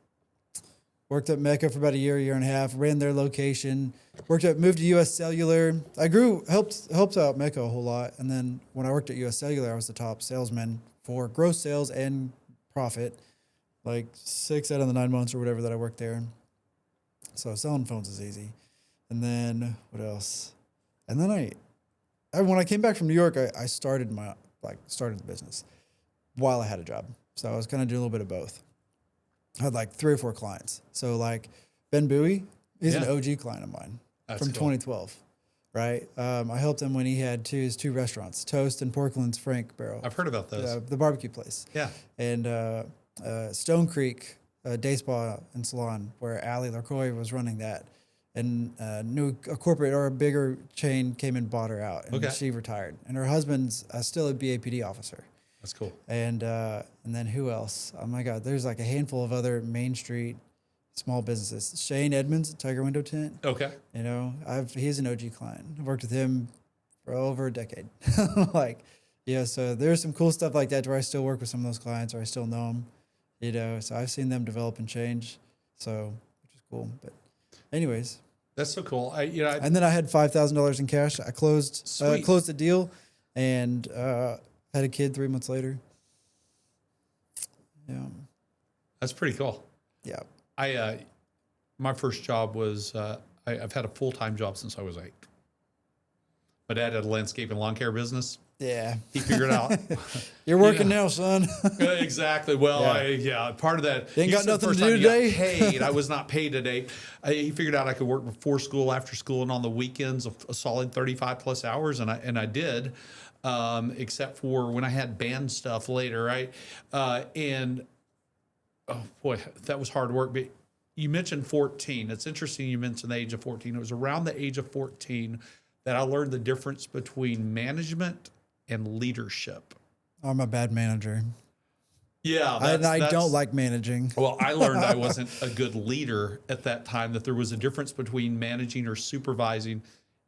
worked at Mecca for about a year and a half, ran their location, moved to US Cellular. I helped out Mecca a whole lot. And then when I worked at US Cellular, I was the top salesman for gross sales and profit, like 6 out of the 9 months or whatever that I worked there. So selling phones is easy. And then what else? And then when I came back from New York, I started the business while I had a job. So I was kind of doing a little bit of both. I had like 3 or 4 clients. So like Ben Bowie, he's an OG client of mine. That's from 2012, right? I helped him when he had his 2 restaurants, Toast and Porkland's Frank Barrel. I've heard about those. The barbecue place. Yeah. And Stone Creek Day Spa and Salon, where Allie LaCroix was running that. And a corporate or a bigger chain came and bought her out, and she retired. And her husband's still a BAPD officer. That's cool. And then who else? Oh my God, there's like a handful of other Main Street small businesses. Shane Edmonds, Tiger Window Tint. Okay. He's an OG client. I've worked with him for over a decade. So there's some cool stuff like that where I still work with some of those clients, or I still know them. So I've seen them develop and change. So which is cool. But anyways. That's so cool. And then I had $5,000 in cash. I closed the deal, and had a kid 3 months later. Yeah, that's pretty cool. Yeah, my first job was I've had a full-time job since I was 8. My dad had a landscape and lawn care business. Yeah, he figured out. You're working now, son. Exactly. Well, part of that. Ain't got nothing to do today. Paid. I was not paid today. He figured out I could work before school, after school, and on the weekends a solid 35 plus hours, and I did, except for when I had band stuff later, right? And oh boy, that was hard work. But you mentioned 14. It's interesting you mentioned the age of 14. It was around the age of 14 that I learned the difference between management and leadership. I'm a bad manager. Yeah. I don't like managing. Well, I learned I wasn't a good leader at that time, that there was a difference between managing or supervising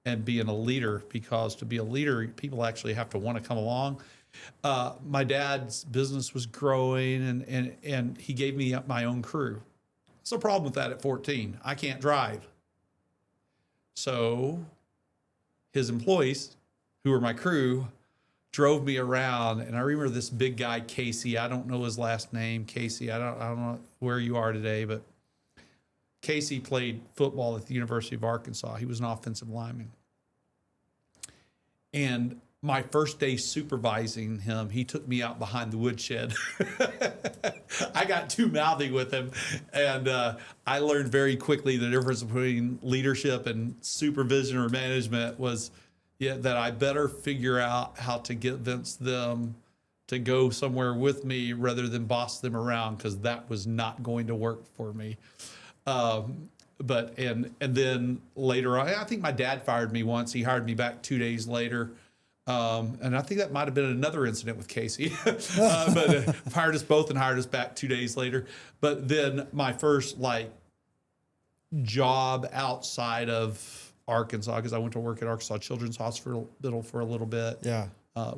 and being a leader, because to be a leader, people actually have to want to come along. My dad's business was growing, and he gave me my own crew. What's the problem with that at 14? I can't drive. So his employees, who were my crew, drove me around, and I remember this big guy, Casey. I don't know his last name, Casey. I don't know where you are today, but Casey played football at the University of Arkansas. He was an offensive lineman. And my first day supervising him, he took me out behind the woodshed. I got too mouthy with him, and I learned very quickly the difference between leadership and supervision or management was that I better figure out how to convince them to go somewhere with me rather than boss them around, because that was not going to work for me. But then later on, I think my dad fired me once. He hired me back 2 days later. And I think that might have been another incident with Casey, but fired us both and hired us back 2 days later. But then my first job outside of Arkansas, because I went to work at Arkansas Children's Hospital for a little bit. Yeah.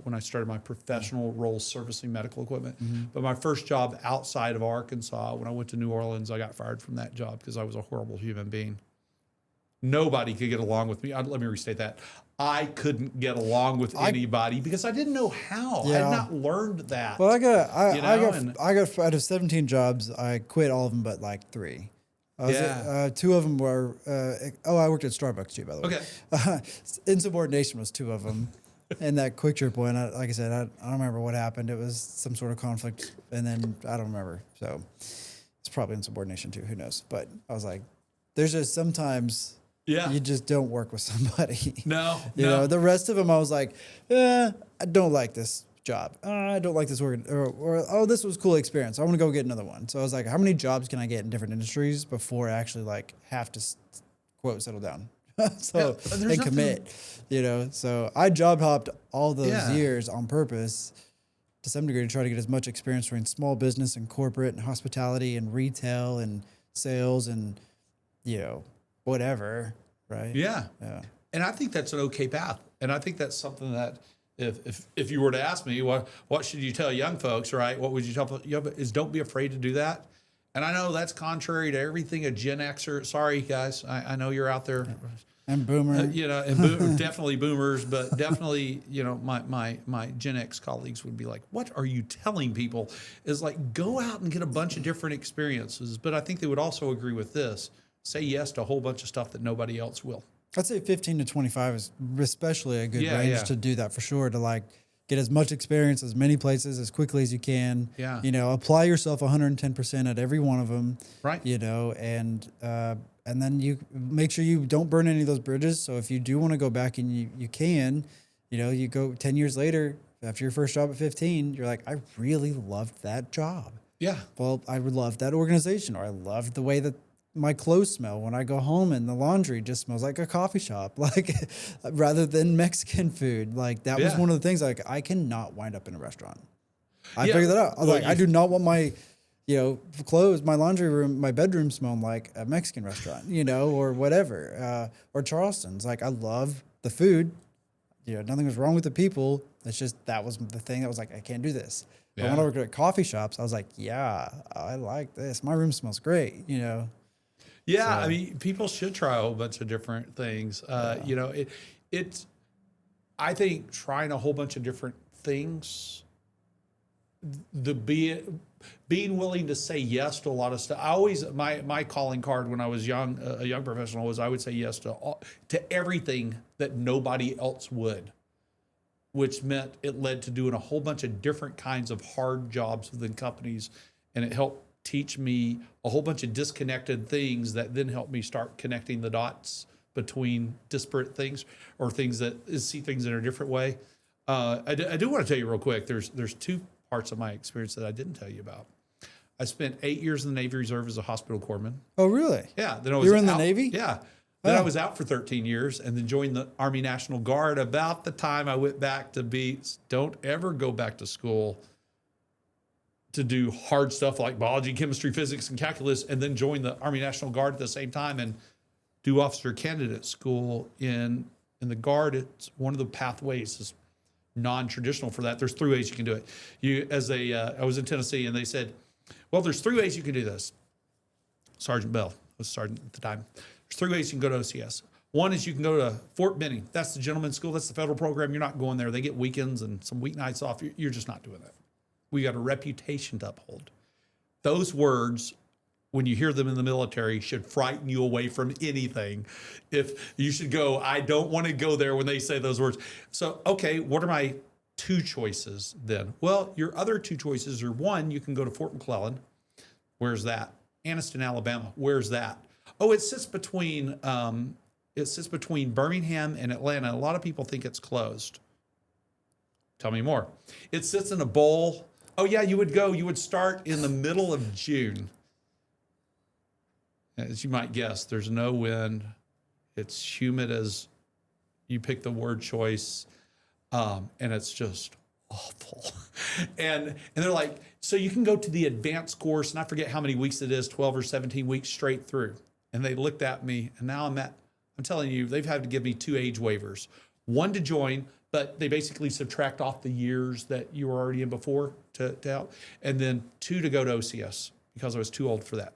When I started my professional role servicing medical equipment. But my first job outside of Arkansas, when I went to New Orleans, I got fired from that job because I was a horrible human being. Nobody could get along with me. Let me restate that. I couldn't get along with anybody because I didn't know how. Yeah. I had not learned that. Well, I got out of 17 jobs. I quit all of them but 3. Two of them were. I worked at Starbucks too, by the way. Okay. Insubordination was 2 of them. And that quick trip one, like I said, I don't remember what happened. It was some sort of conflict, and then I don't remember. So it's probably insubordination too. Who knows? But I was like, there's just sometimes. Yeah. You just don't work with somebody. No. You know, the rest of them, I was like, I don't like this job. I don't like this work. Or this was a cool experience. I want to go get another one. So I was like, how many jobs can I get in different industries before I actually have to, quote, settle down? And commit, So I job hopped all those years on purpose to some degree to try to get as much experience between small business and corporate and hospitality and retail and sales and, whatever, right? Yeah. And I think that's an okay path. And I think that's something that if you were to ask me, what should you tell young folks, right? What would you tell is don't be afraid to do that. And I know that's contrary to everything a Gen Xer. Sorry, guys. I know you're out there. And boomer. Definitely boomers, but definitely, my Gen X colleagues would be like, what are you telling people? Is go out and get a bunch of different experiences. But I think they would also agree with this. Say yes to a whole bunch of stuff that nobody else will. I'd say 15 to 25 is especially a good range to do that for sure, to get as much experience as many places as quickly as you can. Yeah. Apply yourself 110% at every one of them. Right. And then you make sure you don't burn any of those bridges. So if you do want to go back and you can, you go 10 years later after your first job at 15, you're like, I really loved that job. Yeah. Well, I loved that organization, or I loved the way that my clothes smell when I go home and the laundry just smells like a coffee shop, rather than Mexican food. That was one of the things, I cannot wind up in a restaurant. I figured that out. I was I do not want my, clothes, my laundry room, my bedroom smelling like a Mexican restaurant, or whatever, or Charleston's. I love the food, nothing was wrong with the people. It's just, that was the thing that was I can't do this. Yeah. But when I worked at coffee shops, I was like, yeah, I like this. My room smells great, Yeah, so. People should try a whole bunch of different things. It's. I think trying a whole bunch of different things, being willing to say yes to a lot of stuff. I always my calling card when I was a young professional was I would say yes to everything that nobody else would, which meant it led to doing a whole bunch of different kinds of hard jobs within companies, and it helped teach me a whole bunch of disconnected things that then helped me start connecting the dots between disparate things or things that see things in a different way. I do want to tell you real quick, there's 2 parts of my experience that I didn't tell you about. I spent 8 years in the Navy Reserve as a hospital corpsman. Oh, really? Yeah. Then you were in the Navy? Yeah. Then I was out for 13 years and then joined the Army National Guard about the time I went back to don't ever go back to school to do hard stuff like biology, chemistry, physics, and calculus, and then join the Army National Guard at the same time and do officer candidate school in the Guard. It's one of the pathways is non-traditional for that. There's 3 ways you can do it. I was in Tennessee and they said, well, there's 3 ways you can do this. Sergeant Bell was sergeant at the time. There's 3 ways you can go to OCS. One is you can go to Fort Benning. That's the gentleman's school. That's the federal program. You're not going there. They get weekends and some weeknights off. You're just not doing that. We got a reputation to uphold. Those words, when you hear them in the military, should frighten you away from anything. If you should go, I don't want to go there when they say those words. So, okay, what are my two choices then? Well, your other two choices are, one, you can go to Fort McClellan. Where's that? Anniston, Alabama. Where's that? Oh, it sits between Birmingham and Atlanta. A lot of people think it's closed. Tell me more. It sits in a bowl. Oh yeah, you would start in the middle of June. As you might guess, there's no wind. It's humid as you pick the word choice. And it's just awful. And they're like, so you can go to the advanced course, and I forget how many weeks it is, 12 or 17 weeks straight through. And they looked at me, and now I'm telling you, they've had to give me 2 age waivers. One to join, but they basically subtract off the years that you were already in before to help. And then 2 to go to OCS because I was too old for that.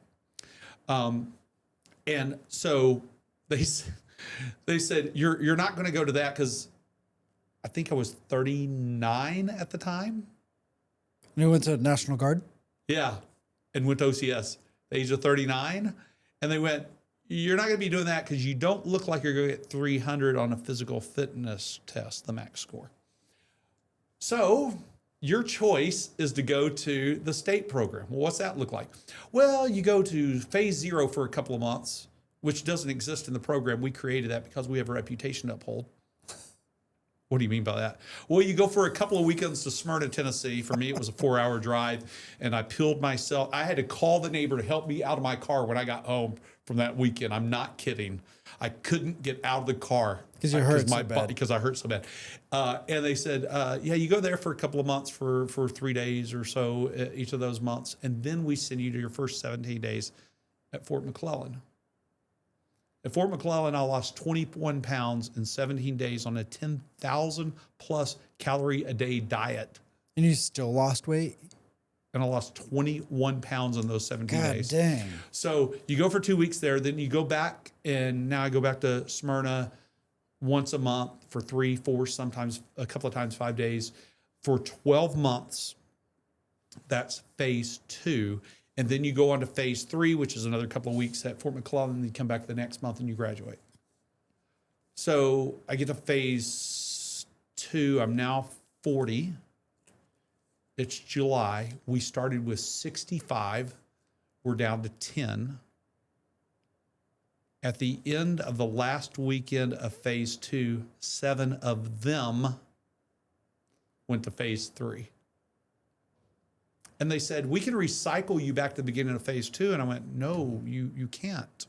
And so they said, you're not going to go to that because I think I was 39 at the time. And you went to National Guard? Yeah, and went to OCS, the age of 39. And they went, you're not going to be doing that because you don't look like you're going to get 300 on a physical fitness test, the max score. So your choice is to go to the state program. Well, what's that look like? Well, you go to phase 0 for a couple of months, which doesn't exist in the program. We created that because we have a reputation to uphold. What do you mean by that? Well, you go for a couple of weekends to Smyrna, Tennessee. For me, it was a 4-hour drive, and I peeled myself. I had to call the neighbor to help me out of my car when I got home from that weekend. I'm not kidding. I couldn't get out of the car because you hurt so bad. Because I hurt so bad. And they said, yeah, you go there for a couple of months for 3 days or so each of those months, and then we send you to your first 17 days at Fort McClellan. At Fort McClellan, I lost 21 pounds in 17 days on a 10,000 plus calorie a day diet. And you still lost weight? And I lost 21 pounds in those 17 days. God dang. So you go for 2 weeks there, then you go back, and now I go back to Smyrna once a month for 3, 4, sometimes a couple of times 5 days for 12 months. That's phase 2. And then you go on to phase 3, which is another couple of weeks at Fort McClellan, and you come back the next month and you graduate. So I get to phase 2. I'm now 40. It's July. We started with 65. We're down to 10. At the end of the last weekend of phase 2, 7 of them went to phase 3. And they said, we can recycle you back to the beginning of phase 2. And I went, no, you can't.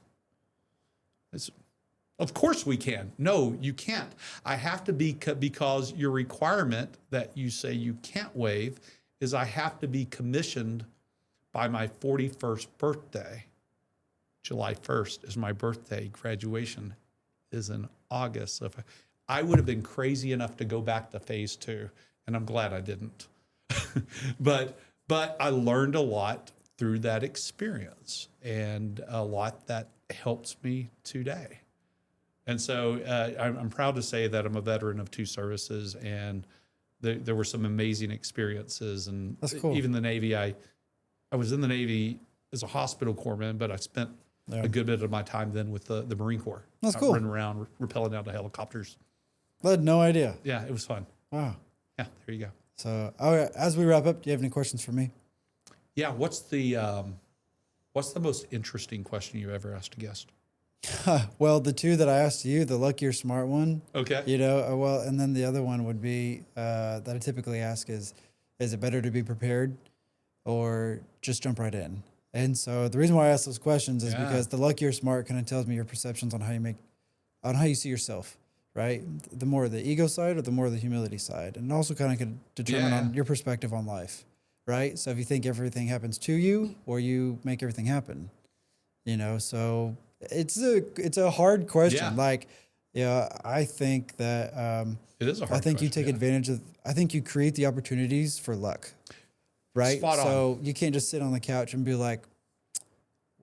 Of course we can. No, you can't. I have to be, because your requirement that you say you can't waive is I have to be commissioned by my 41st birthday. July 1st is my birthday. Graduation is in August. So if I would have been crazy enough to go back to phase 2, and I'm glad I didn't. But I learned a lot through that experience, and a lot that helps me today. And so I'm proud to say that I'm a veteran of 2 services, and there were some amazing experiences. And that's cool. Even the Navy, I was in the Navy as a hospital corpsman, but I spent a good bit of my time then with the Marine Corps. That's cool. Running around, rappelling down to helicopters. I had no idea. Yeah, it was fun. Wow. Yeah, there you go. So, as we wrap up, do you have any questions for me? Yeah, what's the most interesting question you ever asked a guest? Well, the 2 that I asked you, the lucky or smart one. Okay. And then the other one would be that I typically ask is it better to be prepared or just jump right in? And so the reason why I ask those questions is because the lucky or smart kind of tells me your perceptions on how you see yourself. Right? The more the ego side or the more the humility side. And it also kind of could determine on your perspective on life, right? So if you think everything happens to you or you make everything happen, so it's a hard question. Yeah. I think that it is a hard I think question, you take advantage of, I think you create the opportunities for luck, right? Spot on. So you can't just sit on the couch and be like,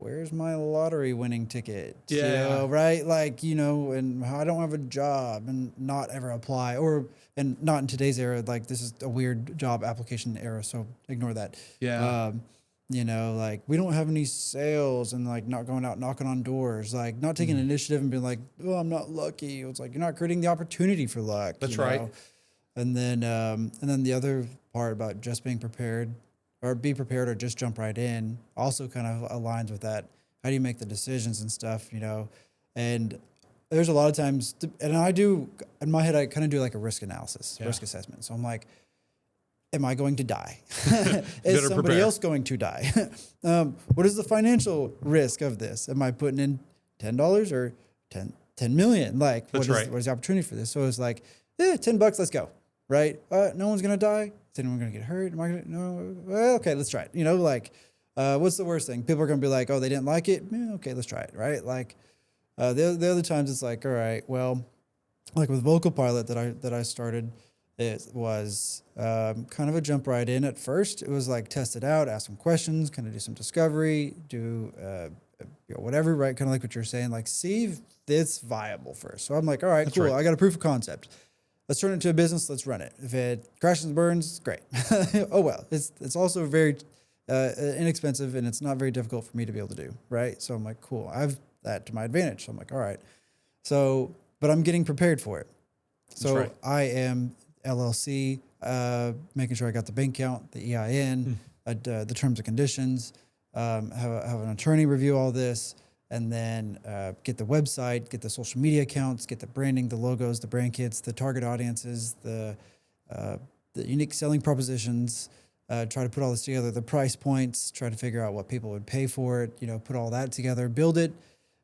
where's my lottery winning ticket? Yeah. You know, right? Like, you know, and I don't have a job and not ever apply, and not in today's era. Like, this is a weird job application era, so ignore that. Yeah. You know, like, we don't have any sales, and like not going out knocking on doors, like not taking initiative and being like, oh, I'm not lucky. It's like, you're not creating the opportunity for luck. That's right. Know? And then the other part about just being prepared, or be prepared, or just jump right in, also kind of aligns with that. How do you make the decisions and stuff, you know? And there's a lot of times, and I do, in my head, I kind of do like a risk analysis, risk assessment. So I'm like, am I going to die? Is somebody else going to die? What is the financial risk of this? Am I putting in $10 or 10 million? Like, what is the opportunity for this? So it's like, $10, let's go. Right? No one's going to die. Is anyone going to get hurt? Am I going to? No. Well, okay, let's try it. You know, like, what's the worst thing? People are going to be like, oh, they didn't like it. Okay, let's try it. Right? Like, the other times it's like, all right, well, like with Vocal Pilot that I started, it was kind of a jump right in at first. It was like test it out, ask some questions, kind of do some discovery, do whatever, right? Kind of like what you're saying, like see if it's viable first. So I'm like, all right, that's cool. Right. I got a proof of concept. Let's turn it into a business. Let's run it. If it crashes and burns, great. Oh well. It's also very inexpensive, and it's not very difficult for me to be able to do, right? So I'm like, cool. I have that to my advantage. So I'm like, all right. So, but I'm getting prepared for it. So I am LLC, making sure I got the bank account, the EIN, the terms and conditions, have an attorney review all this, and then get the website, get the social media accounts, get the branding, the logos, the brand kits, the target audiences, the unique selling propositions, try to put all this together, the price points, try to figure out what people would pay for it, you know, put all that together, build it,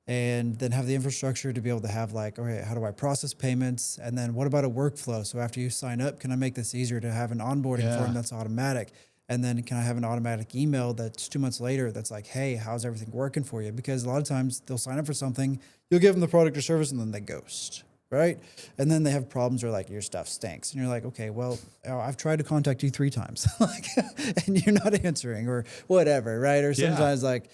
and then have the infrastructure to be able to have like, okay, how do I process payments? And then what about a workflow? So after you sign up, can I make this easier to have an onboarding form that's automatic? And then can I have an automatic email that's 2 months later that's like, hey, how's everything working for you? Because a lot of times they'll sign up for something, you'll give them the product or service, and then they ghost, right? And then they have problems where like your stuff stinks. And you're like, okay, well, I've tried to contact you 3 times like, and you're not answering or whatever, right? Or sometimes like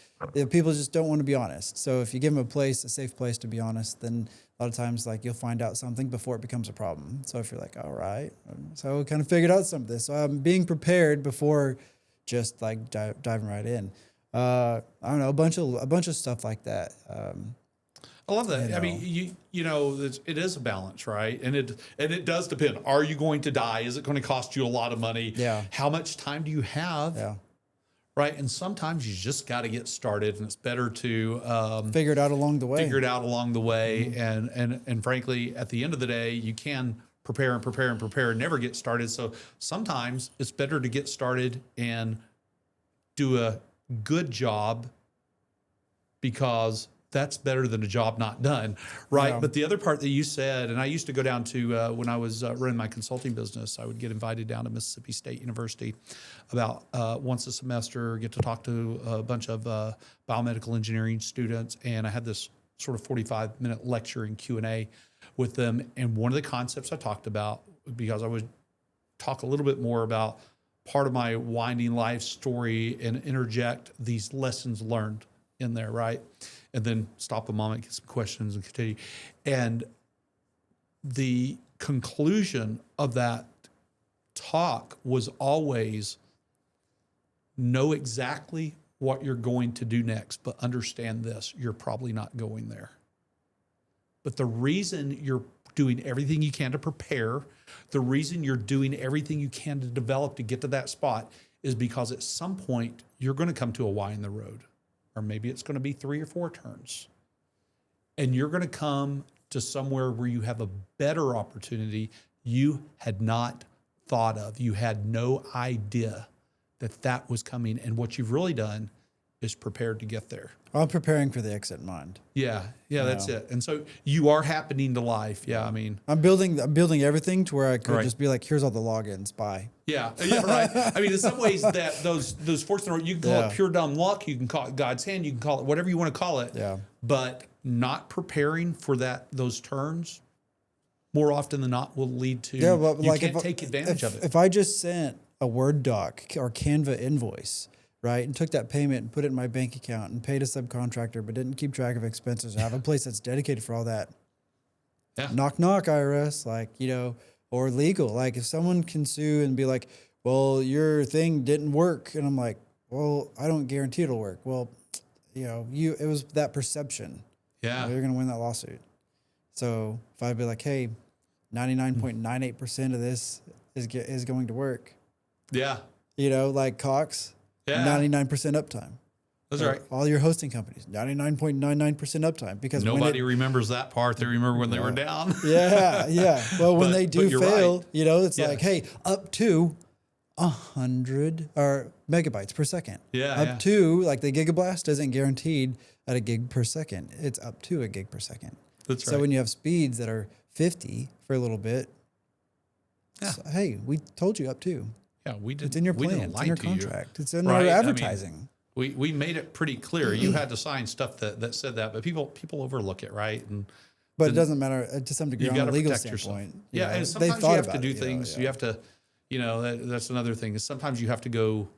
people just don't want to be honest. So if you give them a safe place to be honest, then a lot of times like you'll find out something before it becomes a problem. So if you're like, all right, so I kind of figured out some of this. So I'm being prepared before just like diving right in. I don't know, a bunch of stuff like that. I love that. You know. I mean, you know, it is a balance, right? And it does depend. Are you going to die? Is it going to cost you a lot of money? Yeah. How much time do you have? Yeah. Right. And sometimes you just got to get started, and it's better to figure it out along the way. Mm-hmm. And frankly, at the end of the day, you can prepare and never get started. So sometimes it's better to get started and do a good job, because that's better than a job not done, right? Yeah. But the other part that you said, and I used to go down to, when I was running my consulting business, I would get invited down to Mississippi State University about once a semester, get to talk to a bunch of biomedical engineering students. And I had this sort of 45-minute lecture and Q&A with them. And one of the concepts I talked about, because I would talk a little bit more about part of my winding life story and interject these lessons learned in there, right? And then stop a moment, get some questions, and continue. And the conclusion of that talk was always know exactly what you're going to do next, but understand this, you're probably not going there. But the reason you're doing everything you can to prepare, the reason you're doing everything you can to develop to get to that spot is because at some point you're going to come to a Y in the road. Or maybe it's going to be 3 or 4 turns. And you're going to come to somewhere where you have a better opportunity you had not thought of. You had no idea that was coming. And what you've really done is prepared to get there. I'm preparing for the exit in mind. Yeah, that's it. And so you are happening to life. Yeah, I mean, I'm building everything to where I could just be like, here's all the logins. Bye. Yeah, right. I mean, in some ways, that those forks in the road, you can call it pure dumb luck. You can call it God's hand. You can call it whatever you want to call it. Yeah. But not preparing for those turns, more often than not, will lead to you can't take advantage of it. If I just sent a Word doc or Canva invoice right, and took that payment and put it in my bank account and paid a subcontractor, but didn't keep track of expenses. I have a place that's dedicated for all that. Yeah. Knock, knock, IRS, like, or legal. Like if someone can sue and be like, well, your thing didn't work. And I'm like, well, I don't guarantee it'll work. Well, it was that perception. Yeah. You're going to win that lawsuit. So if I'd be like, hey, 99.98% of this is going to work. Yeah. Like Cox, 99% uptime. That's right. All your hosting companies, 99.99% uptime, because nobody remembers that part. They remember when they were down. Yeah. Well, when they do fail, right. It's like, hey, up to 100 or megabytes per second. Yeah. Up to, like the gigablast isn't guaranteed at a gig per second. It's up to a gig per second. That's right. So when you have speeds that are 50 for a little bit, hey, we told you up to. Yeah, we did. It's in your plan. It's in your contract. It's in our advertising. We made it pretty clear. You had to sign stuff that said that, but people overlook it, right? But it doesn't matter to some degree on a legal standpoint. Yeah, and sometimes you have to do things. You have to, that's another thing is sometimes you have to go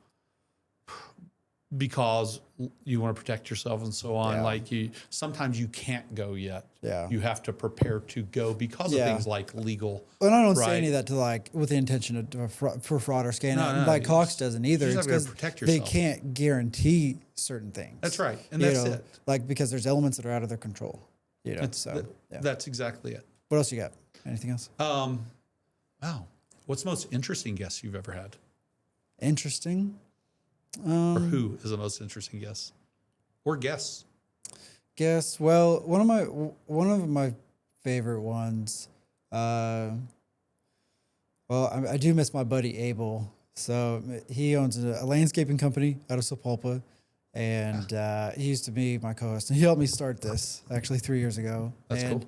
because you want to protect yourself and so on. Yeah. Like sometimes you can't go yet. Yeah. You have to prepare to go because of things like legal. Well, I don't say any of that to like with the intention of for fraud or scam. No, like Cox doesn't either. You it's just have to protect yourself. They can't guarantee certain things. That's right. And that's it. Like because there's elements that are out of their control. That's exactly it. What else you got? Anything else? Wow. What's the most interesting guest you've ever had? Interesting. Or who is the most interesting guest? Or guests? Well, one of my favorite ones. I do miss my buddy Abel. So he owns a landscaping company out of Sapulpa, and he used to be my co-host, and he helped me start this actually 3 years ago. That's cool.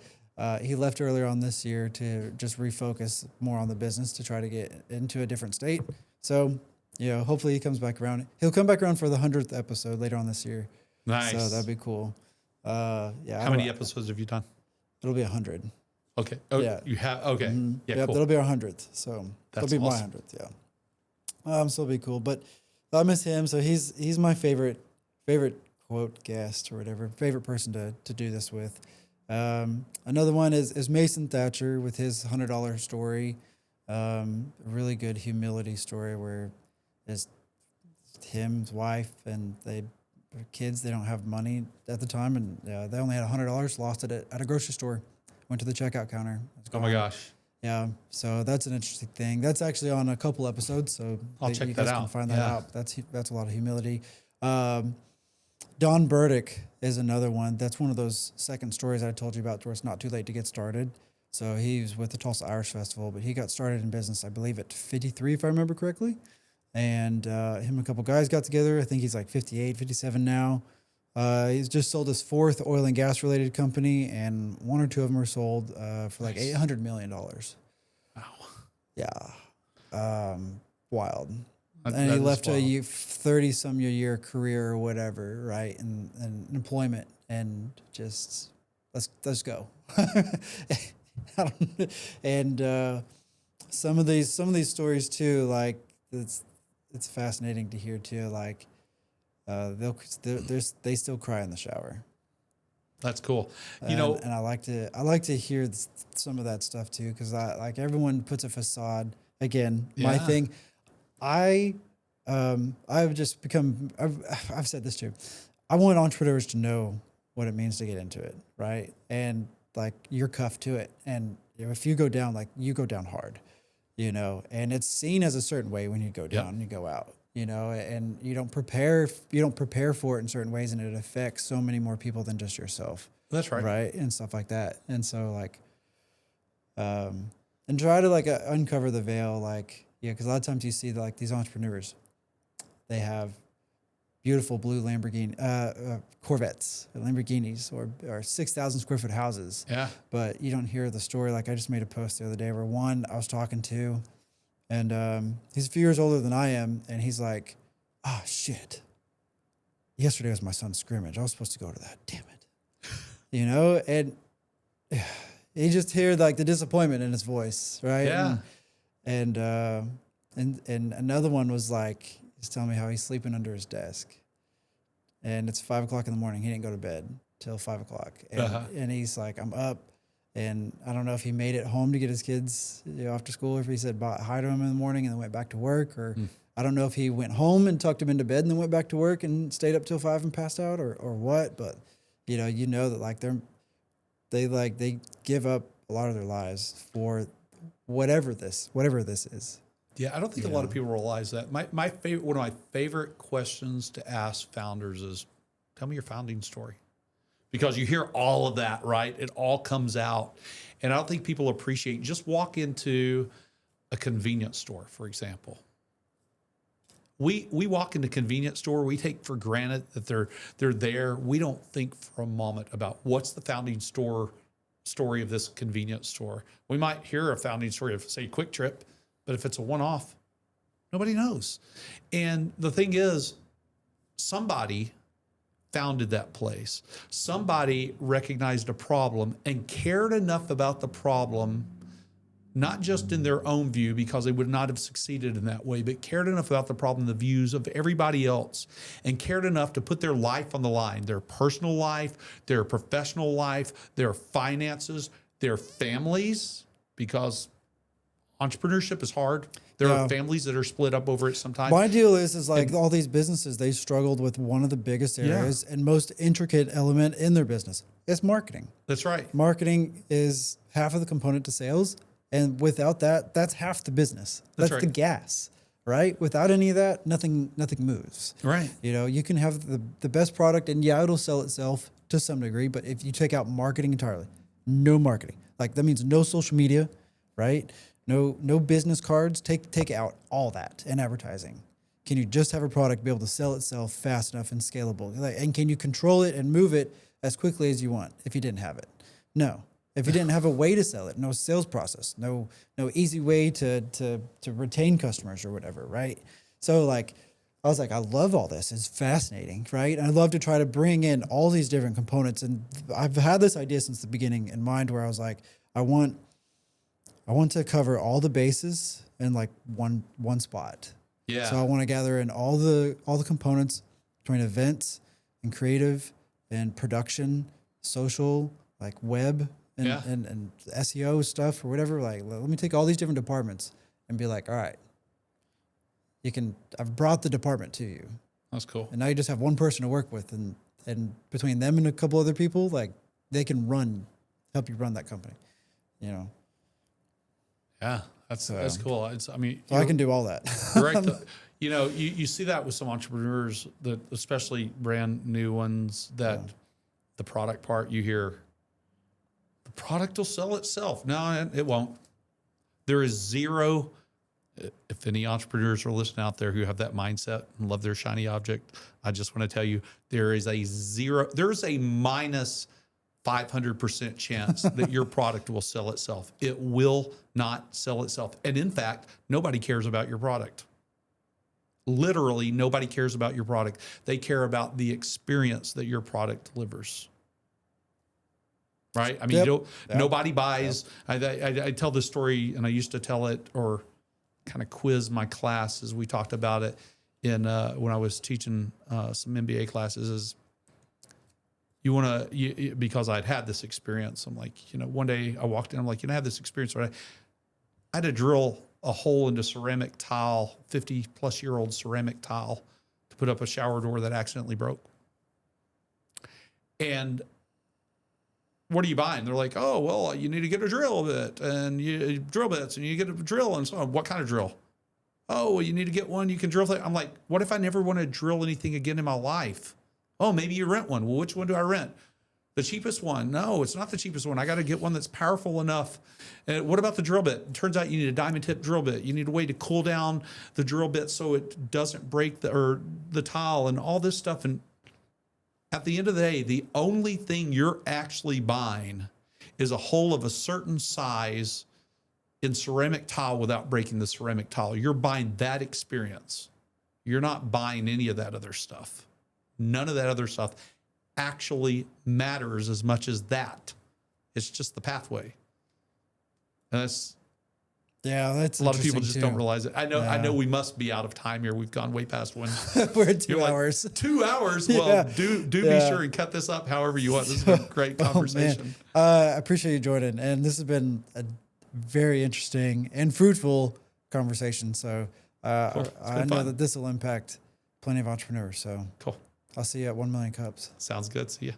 He left earlier on this year to just refocus more on the business to try to get into a different state. So. Hopefully he comes back around. He'll come back around for the 100th episode later on this year. Nice. So that'd be cool. How many episodes have you done? It'll be 100. Okay. Oh, yeah. You have? Okay. Mm-hmm. Yeah, cool. That'll be our 100th. So that'll be awesome. My 100th. Yeah. So it'll be cool. But I miss him. So he's my favorite quote guest or whatever, favorite person to do this with. Another one is Mason Thatcher with his $100 story. A really good humility story where it's him, his wife, and their kids. They don't have money at the time, and they only had $100. Lost it at a grocery store. Went to the checkout counter. Oh my gosh! Yeah, so that's an interesting thing. That's actually on a couple episodes, so I'll check that out. You guys can find that out. That's a lot of humility. Don Burdick is another one. That's one of those second stories I told you about, where it's not too late to get started. So he was with the Tulsa Irish Festival, but he got started in business, I believe, at 53, if I remember correctly. And him and a couple guys got together. I think he's like 58, 57 now. He's just sold his fourth oil and gas related company, and one or two of them were sold for like $800 million. Wow. Yeah. Wild. And he left a 30-some year career or whatever, right? And employment, and just let's go. And some of these stories too, like it's fascinating to hear too. Like they still cry in the shower. That's cool. And I like to hear some of that stuff too, because like everyone puts a facade. Again, my thing. I've just become. I've said this too. I want entrepreneurs to know what it means to get into it, right? And like you're cuffed to it, and if you go down, like you go down hard. And it's seen as a certain way when you go down and you go out, and you don't prepare for it in certain ways, and it affects so many more people than just yourself. That's right. Right. And stuff like that. And so like, and try to like uncover the veil, like, because a lot of times you see like these entrepreneurs, they have beautiful blue Corvettes, Lamborghinis, or 6,000 square foot houses. Yeah. But you don't hear the story. Like I just made a post the other day where one I was talking to, and he's a few years older than I am, and he's like, "Oh shit! Yesterday was my son's scrimmage. I was supposed to go to that. Damn it!" And you just hear like the disappointment in his voice, right? Yeah. And another one was like, He's telling me how he's sleeping under his desk. And it's 5 o'clock in the morning. He didn't go to bed till 5 o'clock. And he's like, I'm up. And I don't know if he made it home to get his kids after school, or if he said hi to him in the morning and then went back to work, or I don't know if he went home and tucked him into bed and then went back to work and stayed up till 5 and passed out, or what. But you know that like they give up a lot of their lives for whatever this is. Yeah, I don't think a lot of people realize that. My favorite, one of my favorite questions to ask founders is, tell me your founding story. Because you hear all of that, right? It all comes out. And I don't think people appreciate, just walk into a convenience store, for example. We walk into a convenience store, we take for granted that they're there. We don't think for a moment about what's the founding story of this convenience store. We might hear a founding story of, say, Quick Trip, but if it's a one-off, nobody knows. And the thing is, somebody founded that place. Somebody recognized a problem and cared enough about the problem, not just in their own view, because they would not have succeeded in that way, but cared enough about the problem, the views of everybody else, and cared enough to put their life on the line, their personal life, their professional life, their finances, their families, because entrepreneurship is hard. There are families that are split up over it sometimes. My deal is like all these businesses, they struggled with one of the biggest areas and most intricate element in their business. It's marketing. That's right. Marketing is half of the component to sales. And without that, that's half the business. That's right. The gas, right? Without any of that, nothing moves. Right. You can have the best product and it'll sell itself to some degree. But if you take out marketing entirely, no marketing, like that means no social media, right? No business cards. Take out all that and advertising. Can you just have a product be able to sell itself fast enough and scalable? And can you control it and move it as quickly as you want if you didn't have it? No. If you didn't have a way to sell it, no sales process, no easy way to retain customers or whatever, right? So like, I was like, I love all this. It's fascinating, right? And I love to try to bring in all these different components. And I've had this idea since the beginning in mind where I was like, I want to cover all the bases in like one spot. Yeah. So I want to gather in all the components between events and creative and production, social, like web and SEO stuff or whatever. Like, let me take all these different departments and be like, all right, I've brought the department to you. That's cool. And now you just have one person to work with, and between them and a couple other people, like they can help you run that company, Yeah, that's cool. I can do all that. Right. You see that with some entrepreneurs, that especially brand new ones, that the product part, you hear the product will sell itself. No, it won't. There is zero. If any entrepreneurs are listening out there who have that mindset and love their shiny object, I just want to tell you, there's a minus 500% chance that your product will sell itself. It will not sell itself. And in fact, nobody cares about your product. Literally, nobody cares about your product. They care about the experience that your product delivers. Right? I mean, nobody buys. I tell this story, and I used to tell it or kind of quiz my class as we talked about it in when I was teaching some MBA classes. Is because I'd had this experience. I'm like, one day I walked in, I'm like, I had this experience where I had to drill a hole into ceramic tile, 50-plus-year-old ceramic tile, to put up a shower door that accidentally broke. And what are you buying? They're like, oh, well, you need to get a drill bit and drill bits, and you get a drill and so on. What kind of drill? Oh, well, you need to get one you can drill. I'm like, what if I never want to drill anything again in my life? Oh, maybe you rent one. Well, which one do I rent? The cheapest one? No, it's not the cheapest one. I got to get one that's powerful enough. And what about the drill bit? It turns out you need a diamond tip drill bit. You need a way to cool down the drill bit so it doesn't break the tile and all this stuff. And at the end of the day, the only thing you're actually buying is a hole of a certain size in ceramic tile without breaking the ceramic tile. You're buying that experience. You're not buying any of that other stuff. None of that other stuff actually matters as much as that. It's just the pathway. And Yeah, that's a lot of people just don't realize it. I know we must be out of time here. We've gone way past one. We're at 2 hours. 2 hours? Well, do be sure and cut this up however you want. This has been a great conversation. I appreciate you joining. And this has been a very interesting and fruitful conversation. So I know that this will impact plenty of entrepreneurs. So cool. I'll see you at 1 million cups. Sounds good. See ya.